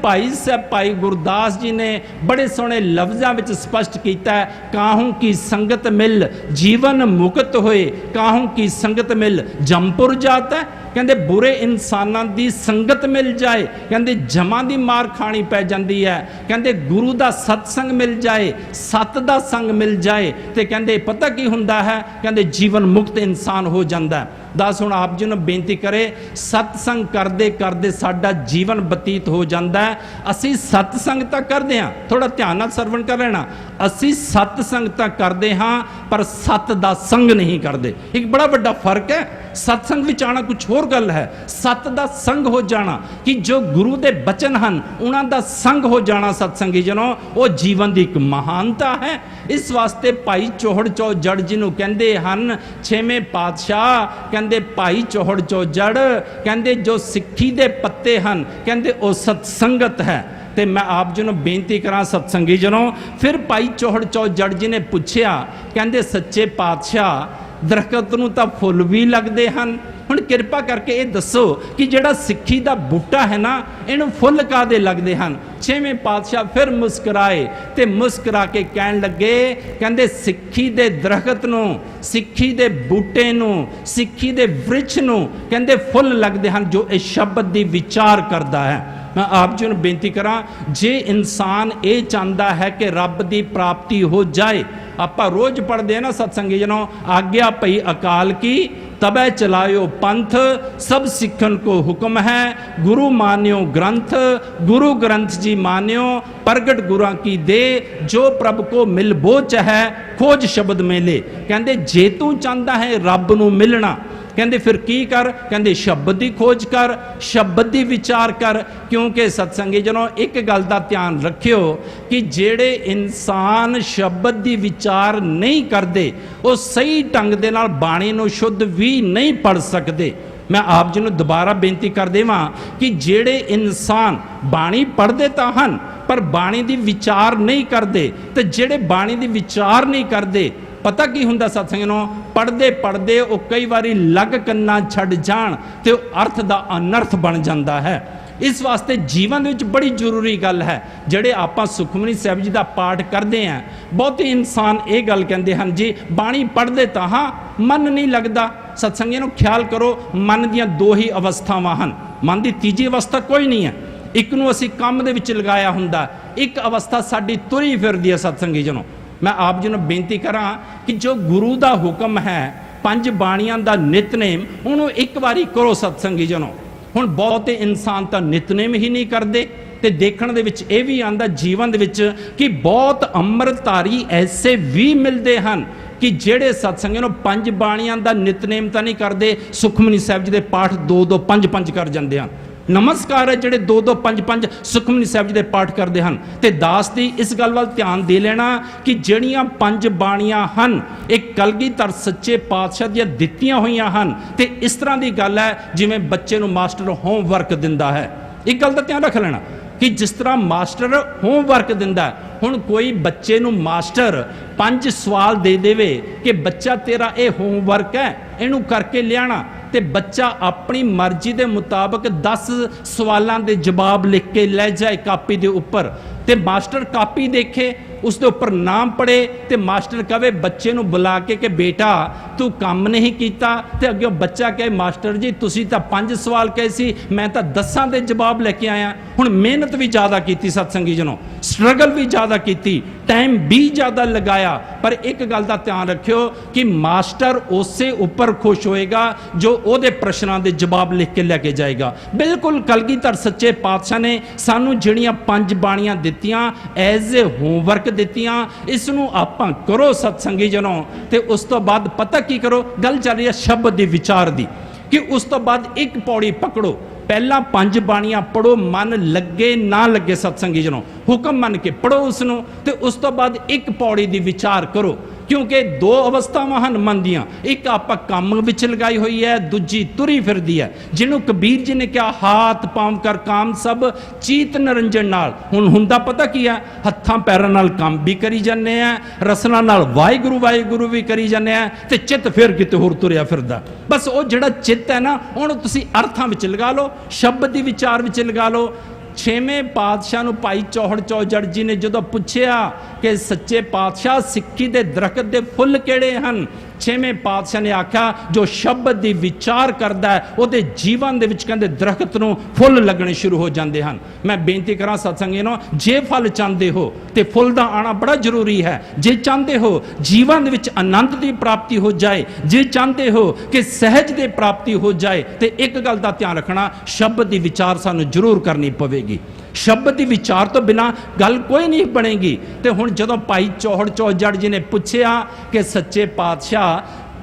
ਭਾਈ ਗੁਰਦਾਸ ਜੀ ਨੇ ਬੜੇ ਸੋਹਣੇ ਲਫ਼ਜ਼ਾਂ ਵਿੱਚ ਸਪਸ਼ਟ ਕੀਤਾ ਹੈ, ਕਾਹੂ ਕੀ ਸੰਗਤ ਮਿਲ ਜੀਵਨ ਮੁਕਤ ਹੋਏ, ਕਾਹੂ ਕੀ ਸੰਗਤ ਮਿਲ ਜਮਪੁਰ ਜਾਤਾ। ਕਹਿੰਦੇ ਬੁਰੇ ਇਨਸਾਨਾਂ ਦੀ ਸੰਗਤ ਮਿਲ ਜਾਏ, ਕਹਿੰਦੇ ਜਮਾਂ ਦੀ ਮਾਰ ਖਾਣੀ ਪੈ ਜਾਂਦੀ ਹੈ। ਕਹਿੰਦੇ ਗੁਰੂ ਦਾ ਸਤਸੰਗ ਮਿਲ ਜਾਏ, ਸਤ ਦਾ ਸੰਗ ਮਿਲ ਜਾਏ, ਤੇ ਕਹਿੰਦੇ ਪਤਾ ਕੀ ਹੁੰਦਾ ਹੈ, ਕਹਿੰਦੇ ਜੀਵਨ ਮੁਕਤ ਇਨਸਾਨ ਹੋ ਜਾਂਦਾ ਹੈ। ਦੱਸ ਹੁਣ ਆਪ ਜੀ ਨੂੰ ਬੇਨਤੀ ਕਰੇ, ਸਤਸੰਗ ਕਰਦੇ ਕਰਦੇ ਸਾਡਾ ਜੀਵਨ ਬਤੀਤ ਹੋ ਜਾਂਦਾ ਹੈ। ਅਸੀਂ ਸਤਸੰਗ ਤਾਂ ਕਰਦੇ ਹਾਂ, ਥੋੜਾ ਧਿਆਨ ਨਾਲ ਸਰਵਣ ਕਰ ਲੈਣਾ, ਅਸੀਂ ਸਤਸੰਗ ਤਾਂ ਕਰਦੇ ਹਾਂ ਪਰ ਸਤ ਦਾ ਸੰਗ ਨਹੀਂ ਕਰਦੇ। ਇੱਕ ਬੜਾ ਵੱਡਾ ਫਰਕ ਹੈ। ਸਤਸੰਗ ਵਿੱਚ ਆਉਣਾ ਕੁਝ ਹੋਰ ਗੱਲ ਹੈ, ਸਤ ਦਾ ਸੰਗ ਹੋ ਜਾਣਾ, ਕਿ ਜੋ ਗੁਰੂ ਦੇ ਬਚਨ ਹਨ ਉਹਨਾਂ ਦਾ ਸੰਗ ਹੋ ਜਾਣਾ ਸਤਸੰਗੀ ਜਨੋ, ਉਹ ਜੀਵਨ ਦੀ ਇੱਕ ਮਹਾਨਤਾ ਹੈ। ਇਸ ਵਾਸਤੇ ਭਾਈ ਚੌਹੜ ਚੌ ਜੜ ਜਿਹਨੂੰ ਕਹਿੰਦੇ ਹਨ, ਛੇਵੇਂ ਪਾਤਸ਼ਾਹ ਕਹਿੰਦੇ ਭਾਈ ਚੌਹੜ ਚੌ ਜੜ, ਕਹਿੰਦੇ ਜੋ ਸਿੱਖੀ ਦੇ ਪੱਤੇ ਹਨ, ਕਹਿੰਦੇ ਉਹ ਸਤਸੰਗਤ ਹੈ। ਤੇ ਮੈਂ ਆਪ ਜੀ ਨੂੰ ਬੇਨਤੀ ਕਰਾਂ ਸਤਸੰਗੀ ਜਨੋ, ਫਿਰ ਭਾਈ ਚੌਹੜ ਚੌ ਜੜ ਜੀ ਨੇ ਪੁੱਛਿਆ, ਕਹਿੰਦੇ ਸੱਚੇ ਪਾਤਸ਼ਾਹ ਦਰਖਤ ਨੂੰ ਤਾਂ ਫੁੱਲ ਵੀ ਲੱਗਦੇ ਹਨ, ਹੁਣ ਕਿਰਪਾ ਕਰਕੇ ਇਹ ਦੱਸੋ ਕਿ ਜਿਹੜਾ ਸਿੱਖੀ ਦਾ ਬੂਟਾ ਹੈ ਨਾ, ਇਹਨੂੰ ਫੁੱਲ ਕਾਹਦੇ ਲੱਗਦੇ ਹਨ। ਛੇਵੇਂ ਪਾਤਸ਼ਾਹ ਫਿਰ ਮੁਸਕਰਾਏ ਤੇ ਮੁਸਕਰਾ ਕੇ ਕਹਿਣ ਲੱਗੇ, ਕਹਿੰਦੇ ਸਿੱਖੀ ਦੇ ਦਰਖਤ ਨੂੰ, ਸਿੱਖੀ ਦੇ ਬੂਟੇ ਨੂੰ, ਸਿੱਖੀ ਦੇ ਵ੍ਰਿਕਸ਼ ਨੂੰ ਕਹਿੰਦੇ ਫੁੱਲ ਲੱਗਦੇ ਹਨ ਜੋ ਇਹ ਸ਼ਬਦ ਦੀ ਵਿਚਾਰ ਕਰਦਾ ਹੈ। ਮੈਂ ਆਪ ਜੀ ਨੂੰ ਬੇਨਤੀ ਕਰਾਂ, ਜੇ ਇਨਸਾਨ ਇਹ ਚਾਹੁੰਦਾ ਹੈ ਕਿ ਰੱਬ ਦੀ ਪ੍ਰਾਪਤੀ ਹੋ ਜਾਏ, ਆਪਾਂ ਰੋਜ਼ ਪੜ੍ਹਦੇ ਹਾਂ ਨਾ ਸਤਸੰਗੀ ਜਨੋ, ਆਗਿਆ ਭਈ ਅਕਾਲ ਕੀ ਤਬੈ ਚਲਾਇਓ ਪੰਥ, ਸਭ ਸਿੱਖਣ ਕੋ ਹੁਕਮ ਹੈ, ਗੁਰੂ ਮਾਨਿਓ ਗ੍ਰੰਥ, ਗੁਰੂ ਗ੍ਰੰਥ ਜੀ ਮਾਨਿਓ, ਪ੍ਰਗਟ ਗੁਰਾਂ ਕੀ ਦੇ, ਜੋ ਪ੍ਰਭ ਕੋ ਮਿਲ ਬੋਚ ਹੈ, ਖੋਜ ਸ਼ਬਦ ਮੇਲੇ। ਕਹਿੰਦੇ ਜੇ ਤੂੰ ਚਾਹੁੰਦਾ ਹੈ ਰੱਬ ਨੂੰ ਮਿਲਣਾ, ਕਹਿੰਦੇ ਫਿਰ ਕੀ ਕਰ, ਕਹਿੰਦੇ ਸ਼ਬਦ ਦੀ ਖੋਜ ਕਰ, ਸ਼ਬਦ ਦੀ ਵਿਚਾਰ ਕਰ। ਕਿਉਂਕਿ ਸਤਸੰਗੀ ਜਨੋ ਇੱਕ ਗੱਲ ਦਾ ਧਿਆਨ ਰੱਖਿਓ ਕਿ ਜਿਹੜੇ ਇਨਸਾਨ ਸ਼ਬਦ ਦੀ ਵਿਚਾਰ ਨਹੀਂ ਕਰਦੇ, ਉਹ ਸਹੀ ਢੰਗ ਦੇ ਨਾਲ ਬਾਣੀ ਨੂੰ ਸ਼ੁੱਧ ਵੀ ਨਹੀਂ ਪੜ੍ਹ ਸਕਦੇ। मैं आप जी ਨੂੰ ਦੁਬਾਰਾ ਬੇਨਤੀ ਕਰ ਦੇਵਾਂ ਕਿ ਜਿਹੜੇ ਇਨਸਾਨ ਬਾਣੀ ਪੜ੍ਹਦੇ ਤਾਂ ਹਨ ਪਰ ਬਾਣੀ ਦੀ ਵਿਚਾਰ ਨਹੀਂ ਕਰਦੇ, ਤੇ ਜਿਹੜੇ ਬਾਣੀ ਦੀ ਵਿਚਾਰ ਨਹੀਂ ਕਰਦੇ, ਪਤਾ ਕੀ ਹੁੰਦਾ ਸਤਸੰਗ ਨੂੰ, ਪੜ੍ਹਦੇ ਪੜ੍ਹਦੇ ਉਹ ਕਈ ਵਾਰੀ ਲੱਗ ਕੰਨਾਂ ਛੱਡ ਜਾਣ ਤੇ ਉਹ ਅਰਥ ਦਾ ਅਨਰਥ ਬਣ ਜਾਂਦਾ ਹੈ। ਇਸ ਵਾਸਤੇ ਜੀਵਨ ਦੇ ਵਿੱਚ ਬੜੀ ਜ਼ਰੂਰੀ ਗੱਲ ਹੈ। ਜਿਹੜੇ ਆਪਾਂ ਸੁਖਮਨੀ ਸਾਹਿਬ ਜੀ ਦਾ ਪਾਠ ਕਰਦੇ ਹਾਂ, ਬਹੁਤੇ ਇਨਸਾਨ ਇਹ ਗੱਲ ਕਹਿੰਦੇ ਹਨ ਜੀ ਬਾਣੀ ਪੜ੍ਹਦੇ ਤਾਂ ਹਾਂ ਮਨ ਨਹੀਂ ਲੱਗਦਾ। ਸਤਸੰਗੀਆਂ ਨੂੰ ਖਿਆਲ ਕਰੋ, ਮਨ ਦੀਆਂ ਦੋ ਹੀ ਅਵਸਥਾਵਾਂ ਹਨ, ਮਨ ਦੀ ਤੀਜੀ ਅਵਸਥਾ ਕੋਈ ਨਹੀਂ ਹੈ। ਇੱਕ ਨੂੰ ਅਸੀਂ ਕੰਮ ਦੇ ਵਿੱਚ ਲਗਾਇਆ ਹੁੰਦਾ, ਇੱਕ ਅਵਸਥਾ ਸਾਡੀ ਤੁਰੀ ਫਿਰਦੀ ਹੈ। ਸਤਸੰਗੀ ਜਨੋ, ਮੈਂ ਆਪ ਜੀ ਨੂੰ ਬੇਨਤੀ ਕਰਾਂ ਕਿ ਜੋ ਗੁਰੂ ਦਾ ਹੁਕਮ ਹੈ ਪੰਜ ਬਾਣੀਆਂ ਦਾ ਨਿਤਨੇਮ, ਉਹਨੂੰ ਇੱਕ ਵਾਰੀ ਕਰੋ ਸਤਸੰਗੀ ਜਨੋ। ਹੁਣ ਬਹੁਤੇ ਇਨਸਾਨ ਤਾਂ ਨਿਤਨੇਮ ਹੀ ਨਹੀਂ ਕਰਦੇ, ਤੇ ਦੇਖਣ ਦੇ ਵਿੱਚ ਇਹ ਵੀ ਆਉਂਦਾ ਜੀਵਨ ਦੇ ਵਿੱਚ ਕਿ ਬਹੁਤ ਅੰਮ੍ਰਿਤਧਾਰੀ ਐਸੇ ਵੀ ਮਿਲਦੇ ਹਨ ਕਿ ਜਿਹੜੇ ਸਤਸੰਗੀਆਂ ਨੂੰ ਪੰਜ ਬਾਣੀਆਂ ਦਾ ਨਿਤਨੇਮ ਤਾਂ ਨਹੀਂ ਕਰਦੇ, ਸੁਖਮਨੀ ਸਾਹਿਬ ਜੀ ਦੇ ਪਾਠ 2-2 5-5 ਕਰ ਜਾਂਦੇ ਹਨ। ਨਮਸਕਾਰ ਹੈ ਜਿਹੜੇ 2-2 5-5 ਸੁਖਮਨੀ ਸਾਹਿਬ ਜੀ ਦੇ ਪਾਠ ਕਰਦੇ ਹਨ। ਤੇ ਦਾਸ ਦੀ ਇਸ ਗੱਲ ਵੱਲ ਧਿਆਨ ਦੇ ਲੈਣਾ ਕਿ ਜਿਹੜੀਆਂ ਪੰਜ ਬਾਣੀਆਂ ਹਨ ਇਹ ਕਲਗੀਧਰ ਸੱਚੇ ਪਾਤਸ਼ਾਹ ਦੀਆਂ ਦਿੱਤੀਆਂ ਹੋਈਆਂ ਹਨ। ਤੇ ਇਸ ਤਰ੍ਹਾਂ ਦੀ ਗੱਲ ਹੈ ਜਿਵੇਂ ਬੱਚੇ ਨੂੰ ਮਾਸਟਰ ਹੋਮਵਰਕ ਦਿੰਦਾ ਹੈ। ਇੱਕ ਗੱਲ ਦਾ ਧਿਆਨ ਰੱਖ ਲੈਣਾ ਕਿ ਜਿਸ ਤਰ੍ਹਾਂ ਮਾਸਟਰ ਹੋਮਵਰਕ ਦਿੰਦਾ, ਹੁਣ ਕੋਈ ਬੱਚੇ ਨੂੰ ਮਾਸਟਰ 5 ਸਵਾਲ ਦੇ ਦੇਵੇ ਕਿ ਬੱਚਾ ਤੇਰਾ ਇਹ ਹੋਮਵਰਕ ਹੈ, ਇਹਨੂੰ ਕਰਕੇ ਲਿਆਣਾ, ਤੇ ਬੱਚਾ ਆਪਣੀ ਮਰਜ਼ੀ ਦੇ ਮੁਤਾਬਕ 10 ਸਵਾਲਾਂ ਦੇ ਜਵਾਬ ਲਿਖ ਕੇ ਲੈ ਜਾਏ ਕਾਪੀ ਦੇ ਉੱਪਰ, ਤੇ ਮਾਸਟਰ ਕਾਪੀ ਦੇਖੇ, ਉਸ ਦੇ ਉੱਪਰ ਨਾਮ ਪੜੇ, ਤੇ ਮਾਸਟਰ ਕਹੇ ਬੱਚੇ ਨੂੰ ਬੁਲਾ ਕੇ ਕਿ ਬੇਟਾ ਤੂੰ ਕੰਮ ਨਹੀਂ ਕੀਤਾ, ਤੇ ਅੱਗੇ ਬੱਚਾ ਕਹੇ ਮਾਸਟਰ ਜੀ ਤੁਸੀਂ ਤਾਂ 5 ਸਵਾਲ ਕਹੇ ਸੀ, ਮੈਂ ਤਾਂ 10 ਦੇ ਜਵਾਬ ਲੈ ਕੇ ਆਇਆ। ਹੁਣ ਮਿਹਨਤ ਵੀ ਜ਼ਿਆਦਾ ਕੀਤੀ ਸਤਸੰਗੀ ਜਨੋ, ਸਟਰਗਲ ਵੀ ਜ਼ਿਆਦਾ ਕੀਤੀ, ਟਾਈਮ ਵੀ ਜ਼ਿਆਦਾ ਲਗਾਇਆ, ਪਰ ਇੱਕ ਗੱਲ ਦਾ ਧਿਆਨ ਰੱਖਿਓ ਕਿ ਮਾਸਟਰ ਉਸੇ ਉੱਪਰ ਖੁਸ਼ ਹੋਏਗਾ ਜੋ ਉਹਦੇ ਪ੍ਰਸ਼ਨਾਂ ਦੇ ਜਵਾਬ ਲਿਖ ਕੇ ਲੈ ਕੇ ਜਾਏਗਾ। ਬਿਲਕੁਲ ਕਲਗੀਧਰ ਸੱਚੇ ਪਾਤਸ਼ਾਹ ਨੇ ਸਾਨੂੰ ਜਿਹੜੀਆਂ ਪੰਜ ਬਾਣੀਆਂ ਦਿੱਤੀਆਂ ਐਜ਼ ਏ ਹੋਮਵਰਕ ਦਿੱਤੀਆਂ, ਇਸ ਨੂੰ ਆਪਾਂ ਕਰੋ ਸਤਸੰਗੀ ਜਨੋ। ਤੇ ਉਸ ਤੋਂ ਬਾਅਦ ਪਤਾ ਕੀ ਕਰੋ, ਗੱਲ ਚੱਲ ਰਹੀ ਹੈ ਸ਼ਬਦ ਦੀ ਵਿਚਾਰ ਦੀ, ਕਿ ਉਸ ਤੋਂ ਬਾਅਦ ਇੱਕ ਪੌੜੀ ਪਕੜੋ, ਪਹਿਲਾਂ ਪੰਜ ਬਾਣੀਆਂ ਪੜੋ, ਮਨ ਲੱਗੇ ਨਾ ਲੱਗੇ ਸਤਸੰਗੀ ਜਨੋ, ਹੁਕਮ ਮੰਨ ਕੇ ਪੜੋ ਉਸ ਨੂੰ, ਤੇ ਉਸ ਤੋਂ ਬਾਅਦ ਇੱਕ ਪੌੜੀ ਦੀ ਵਿਚਾਰ ਕਰੋ। ਕਿਉਂਕਿ ਦੋ ਅਵਸਥਾਵਾਂ ਹਨ ਮਨ ਦੀਆਂ, ਇੱਕ ਆਪਾਂ ਕੰਮ ਵਿੱਚ ਲਗਾਈ ਹੋਈ ਹੈ, ਦੂਜੀ ਤੁਰੀ ਫਿਰਦੀ ਹੈ, ਜਿਹਨੂੰ ਕਬੀਰ ਜੀ ਨੇ ਕਿਹਾ ਹਾਥ ਪਾਉ ਕਰ ਕਾਮ ਸਭ ਚੀਤ ਨਰੰਜਨ ਨਾਲ। ਹੁਣ ਹੁੰਦਾ ਪਤਾ ਕੀ ਹੈ, ਹੱਥਾਂ ਪੈਰਾਂ ਨਾਲ ਕੰਮ ਵੀ ਕਰੀ ਜਾਂਦੇ ਆ, ਰਸਨਾ ਨਾਲ ਵਾਹਿਗੁਰੂ ਵਾਹਿਗੁਰੂ ਵੀ ਕਰੀ ਜਾਂਦੇ ਆ, ਤੇ ਚਿੱਤ ਫਿਰ ਕਿਤੇ ਹੋਰ ਤੁਰਿਆ ਫਿਰਦਾ। ਬਸ ਉਹ ਜਿਹੜਾ ਚਿੱਤ ਹੈ ਨਾ, ਉਹਨੂੰ ਤੁਸੀਂ ਅਰਥਾਂ ਵਿੱਚ ਲਗਾ ਲਓ, ਸ਼ਬਦ ਦੀ ਵਿਚਾਰ ਵਿੱਚ ਲਗਾ ਲਓ। ਛੇਵੇਂ ਪਾਤਸ਼ਾਹ ਨੂੰ ਭਾਈ ਚੌਹੜ ਚੌਜੜ ਜੀ ਨੇ ਜਦੋਂ ਪੁੱਛਿਆ ਕਿ ਸੱਚੇ ਪਾਤਸ਼ਾਹ ਸਿੱਖੀ ਦੇ ਦਰਖਤ ਦੇ ਫੁੱਲ ਕਿਹੜੇ ਹਨ, ਛੇਵੇਂ ਪਾਤਸ਼ਾਹ ਨੇ ਆਖਿਆ ਜੋ ਸ਼ਬਦ ਦੀ ਵਿਚਾਰ ਕਰਦਾ ਹੈ ਉਹਦੇ ਜੀਵਨ ਦੇ ਵਿੱਚ ਕਹਿੰਦੇ ਦਰਖਤ ਨੂੰ ਫੁੱਲ ਲੱਗਣੇ ਸ਼ੁਰੂ ਹੋ ਜਾਂਦੇ ਹਨ। ਮੈਂ ਬੇਨਤੀ ਕਰਾਂ ਸਤਸੰਗੀ ਨੂੰ, ਜੇ ਫਲ ਚਾਹੁੰਦੇ ਹੋ ਤੇ ਫੁੱਲ ਦਾ ਆਣਾ ਬੜਾ ਜ਼ਰੂਰੀ ਹੈ। ਜੇ ਚਾਹੁੰਦੇ ਹੋ ਜੀਵਨ ਦੇ ਵਿੱਚ ਆਨੰਦ ਦੀ ਪ੍ਰਾਪਤੀ ਹੋ ਜਾਏ, ਜੇ ਚਾਹੁੰਦੇ ਹੋ ਕਿ ਸਹਿਜ ਦੀ ਪ੍ਰਾਪਤੀ ਹੋ ਜਾਏ, ਤੇ ਇੱਕ ਗੱਲ ਦਾ ਧਿਆਨ ਰੱਖਣਾ, ਸ਼ਬਦ ਦੀ ਵਿਚਾਰ ਸਾਨੂੰ ਜ਼ਰੂਰ ਕਰਨੀ ਪਵੇਗੀ। ਸ਼ਬਦ ਦੀ ਵਿਚਾਰ ਤੋਂ ਬਿਨਾਂ ਗੱਲ ਕੋਈ ਨਹੀਂ ਬਣੇਗੀ। ਤੇ ਹੁਣ ਜਦੋਂ ਭਾਈ ਚੌਹੜ ਚੌਜੜ ਜੀ ਨੇ ਪੁੱਛਿਆ ਕਿ ਸੱਚੇ ਪਾਤਸ਼ਾਹ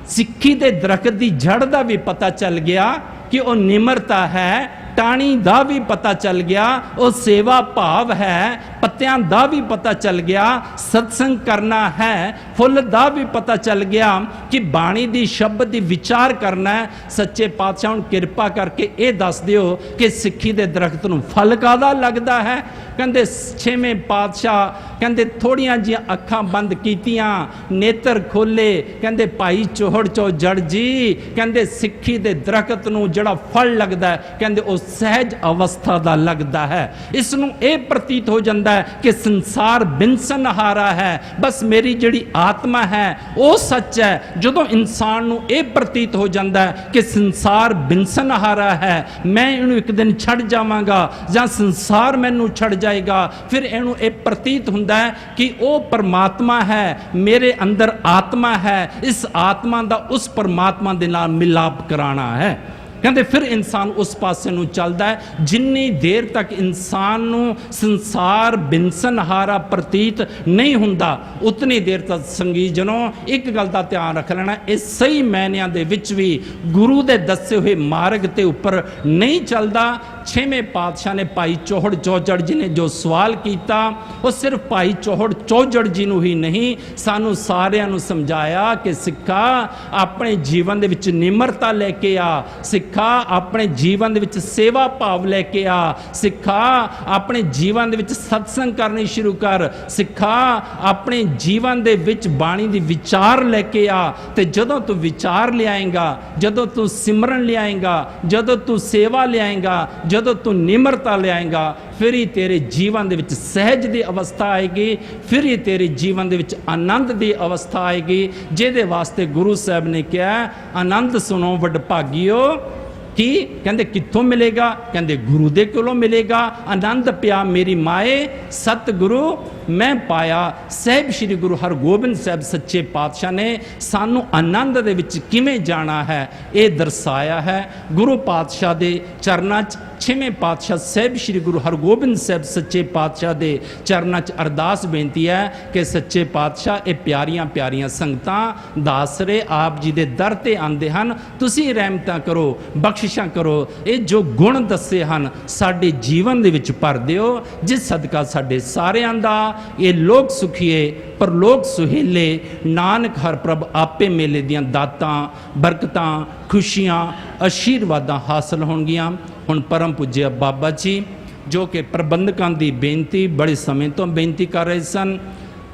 ਸਿੱਖੀ ਦੇ ਦਰਖਤ ਦੀ ਜੜ ਦਾ ਵੀ ਪਤਾ ਚੱਲ ਗਿਆ ਕਿ ਉਹ ਨਿਮਰਤਾ ਹੈ, ਟਾਣੀ ਦਾ ਵੀ ਪਤਾ ਚੱਲ ਗਿਆ, ਉਹ ਸੇਵਾ ਭਾਵ ਹੈ, ਪੱਤਿਆਂ ਦਾ ਵੀ ਪਤਾ ਚੱਲ ਗਿਆ, ਸਤਸੰਗ ਕਰਨਾ ਹੈ, ਫੁੱਲ ਦਾ ਵੀ ਪਤਾ ਚੱਲ ਗਿਆ ਕਿ ਬਾਣੀ ਦੀ ਸ਼ਬਦ ਦੀ ਵਿਚਾਰ ਕਰਨਾ ਹੈ। ਸੱਚੇ ਪਾਤਸ਼ਾਹ ਹੁਣ ਕਿਰਪਾ ਕਰਕੇ ਇਹ ਦੱਸ ਦਿਓ ਕਿ ਸਿੱਖੀ ਦੇ ਦਰਖਤ ਨੂੰ ਫਲ ਕਾਹਦਾ ਲੱਗਦਾ ਹੈ। ਕਹਿੰਦੇ ਛੇਵੇਂ ਪਾਤਸ਼ਾਹ ਕਹਿੰਦੇ ਥੋੜੀਆਂ ਜਿਹੀਆਂ ਅੱਖਾਂ ਬੰਦ ਕੀਤੀਆਂ, ਨੇਤਰ ਖੋਲੇ, ਕਹਿੰਦੇ ਭਾਈ ਚੌਹੜ ਚੌਜੜ ਜੀ ਕਹਿੰਦੇ ਸਿੱਖੀ ਦੇ ਦਰਖਤ ਨੂੰ ਜਿਹੜਾ ਫਲ ਲੱਗਦਾ ਹੈ ਕਹਿੰਦੇ ਉਹ ਸਹਿਜ ਅਵਸਥਾ ਦਾ ਲੱਗਦਾ ਹੈ। ਇਸ ਨੂੰ ਇਹ ਪ੍ਰਤੀਤ ਹੋ ਜਾਂਦਾ ਹੈ ਕਿ ਸੰਸਾਰ ਬਿਨਸਨਹਾਰਾ ਹੈ, ਬਸ ਮੇਰੀ ਜਿਹੜੀ ਆਤਮਾ ਹੈ ਉਹ ਸੱਚ ਹੈ। ਜਦੋਂ ਇਨਸਾਨ ਨੂੰ ਇਹ ਪ੍ਰਤੀਤ ਹੋ ਜਾਂਦਾ ਹੈ ਕਿ ਸੰਸਾਰ ਬਿਨਸਨਹਾਰਾ ਹੈ, ਮੈਂ ਇਹਨੂੰ ਇੱਕ ਦਿਨ ਛੱਡ ਜਾਵਾਂਗਾ ਜਾਂ ਸੰਸਾਰ ਮੈਨੂੰ ਛੱਡ ਜਾਏਗਾ, ਫਿਰ ਇਹਨੂੰ ਇਹ ਪ੍ਰਤੀਤ ਹੁੰਦਾ ਹੈ ਕਿ ਉਹ ਪਰਮਾਤਮਾ ਹੈ, ਮੇਰੇ ਅੰਦਰ ਆਤਮਾ ਹੈ, ਇਸ ਆਤਮਾ ਦਾ ਉਸ ਪਰਮਾਤਮਾ ਦੇ ਨਾਲ ਮਿਲਾਪ ਕਰਾਣਾ ਹੈ। ਕਹਿੰਦੇ ਫਿਰ ਇਨਸਾਨ ਉਸ ਪਾਸੇ ਨੂੰ ਚੱਲਦਾ ਹੈ। ਜਿੰਨੀ ਦੇਰ ਤੱਕ ਇਨਸਾਨ ਨੂੰ ਸੰਸਾਰ ਬਿਨਸਨਹਾਰਾ ਪ੍ਰਤੀਤ ਨਹੀਂ ਹੁੰਦਾ, ਉਤਨੀ ਦੇਰ ਤੱਕ ਸੰਗੀਤ ਜਨੋ ਇੱਕ ਗੱਲ ਦਾ ਧਿਆਨ ਰੱਖ ਲੈਣਾ, ਇਹ ਸਹੀ ਮਾਇਨਿਆਂ ਦੇ ਵਿੱਚ ਵੀ ਗੁਰੂ ਦੇ ਦੱਸੇ ਹੋਏ ਮਾਰਗ ਤੇ ਉੱਪਰ ਨਹੀਂ ਚੱਲਦਾ। छेवें पातशाह ने भाई चौहड़ चौजड़ जी ने जो सवाल किया वो सिर्फ भाई चौहड़ चौजड़ जी नूं ही नहीं सानू सारिਆਂ ਨੂੰ समझाया कि सिखा अपने जीवन दे विच निमरता लेके आ, सिखा अपने जीवन दे विच सेवा भाव लेके आ, सिखा अपने जीवन दे विच सत्संग करनी शुरू कर, सिखा अपने जीवन दे विच बाणी दी विचार लेके आ। ते जदों तू विचार लियाएगा, जदों तू सिमरन लियाएगा, जदों तू सेवा लियाएगा, जदों तू निमरता लियाएगा, फिर ही तेरे जीवन दे विच सहज दी अवस्था आएगी, फिर ही तेरे जीवन दे विच आनंद दी अवस्था आएगी, जिहदे वास्ते गुरु साहब ने कहा आनंद सुनो वडभागियो। कि कहते कित्थों मिलेगा? कहते गुरु दे कोलों मिलेगा। आनंद पिया मेरी माए सतगुरु मैं पाया। साहिब श्री गुरु हरगोबिंद साहब सच्चे पातशाह ने सानू आनंद दे विच किवें जाना है ये दर्शाया है। गुरु पातशाह दे चरनां च छेवें पातशाह साहिब श्री गुरु हरगोबिंद साहब सच्चे पातशाह दे चरनां च अरदास बेनती है कि सच्चे पातशाह ये प्यारियां प्यारियां संगतां दासरे आप जी दे दर ते आंदे हन, तुसीं रहमतां करो, बख्शिशां करो, ये जो गुण दस्से हन साडे जीवन दे विच भर दिओ, जिस सदका साडे सारिआं दा ये लोक सुखीए परलोक सुहेले नानक हर प्रभ आपे मेले दियां दातां बरकतां खुशियां आशीर्वादां हासिल होणगियां। हुण परम पूज्य बाबा जी जो कि प्रबंधकां दी बेनती बड़े समय तो बेनती कर रहे सन,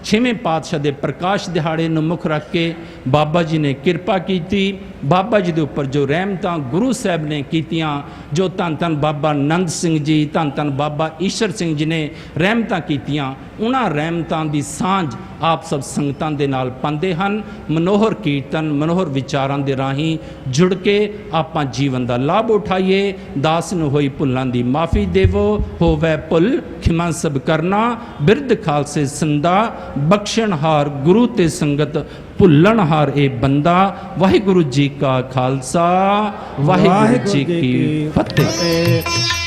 छेवें पातशाह दे प्रकाश दिहाड़े नूं मुख रख के बाबा जी ने कृपा की। बाबा जी दे उपर जो रहमतां गुरु साहब ने कीतियां, जो धन धन बाबा नंद सिंह जी धन धन बाबा ईश्वर सिंह जी ने रहमतां कीतियां, उन्हां रहमतां दी सांझ आप सब संगतां दे नाल पांदे हन। मनोहर कीर्तन मनोहर विचारां दे राहीं जुड़ के आपां जीवन दा लाभ उठाइए। दास नूं होई भुल्लां दी माफ़ी देवो, होवै भुल खिमा सब करना, बिरध खालसे संदा बख्शणहार गुरु ते संगत भुल्लणहार ए बंदा। वाहिगुरु जी का खालसा वाहिगुरु जी की फतेह।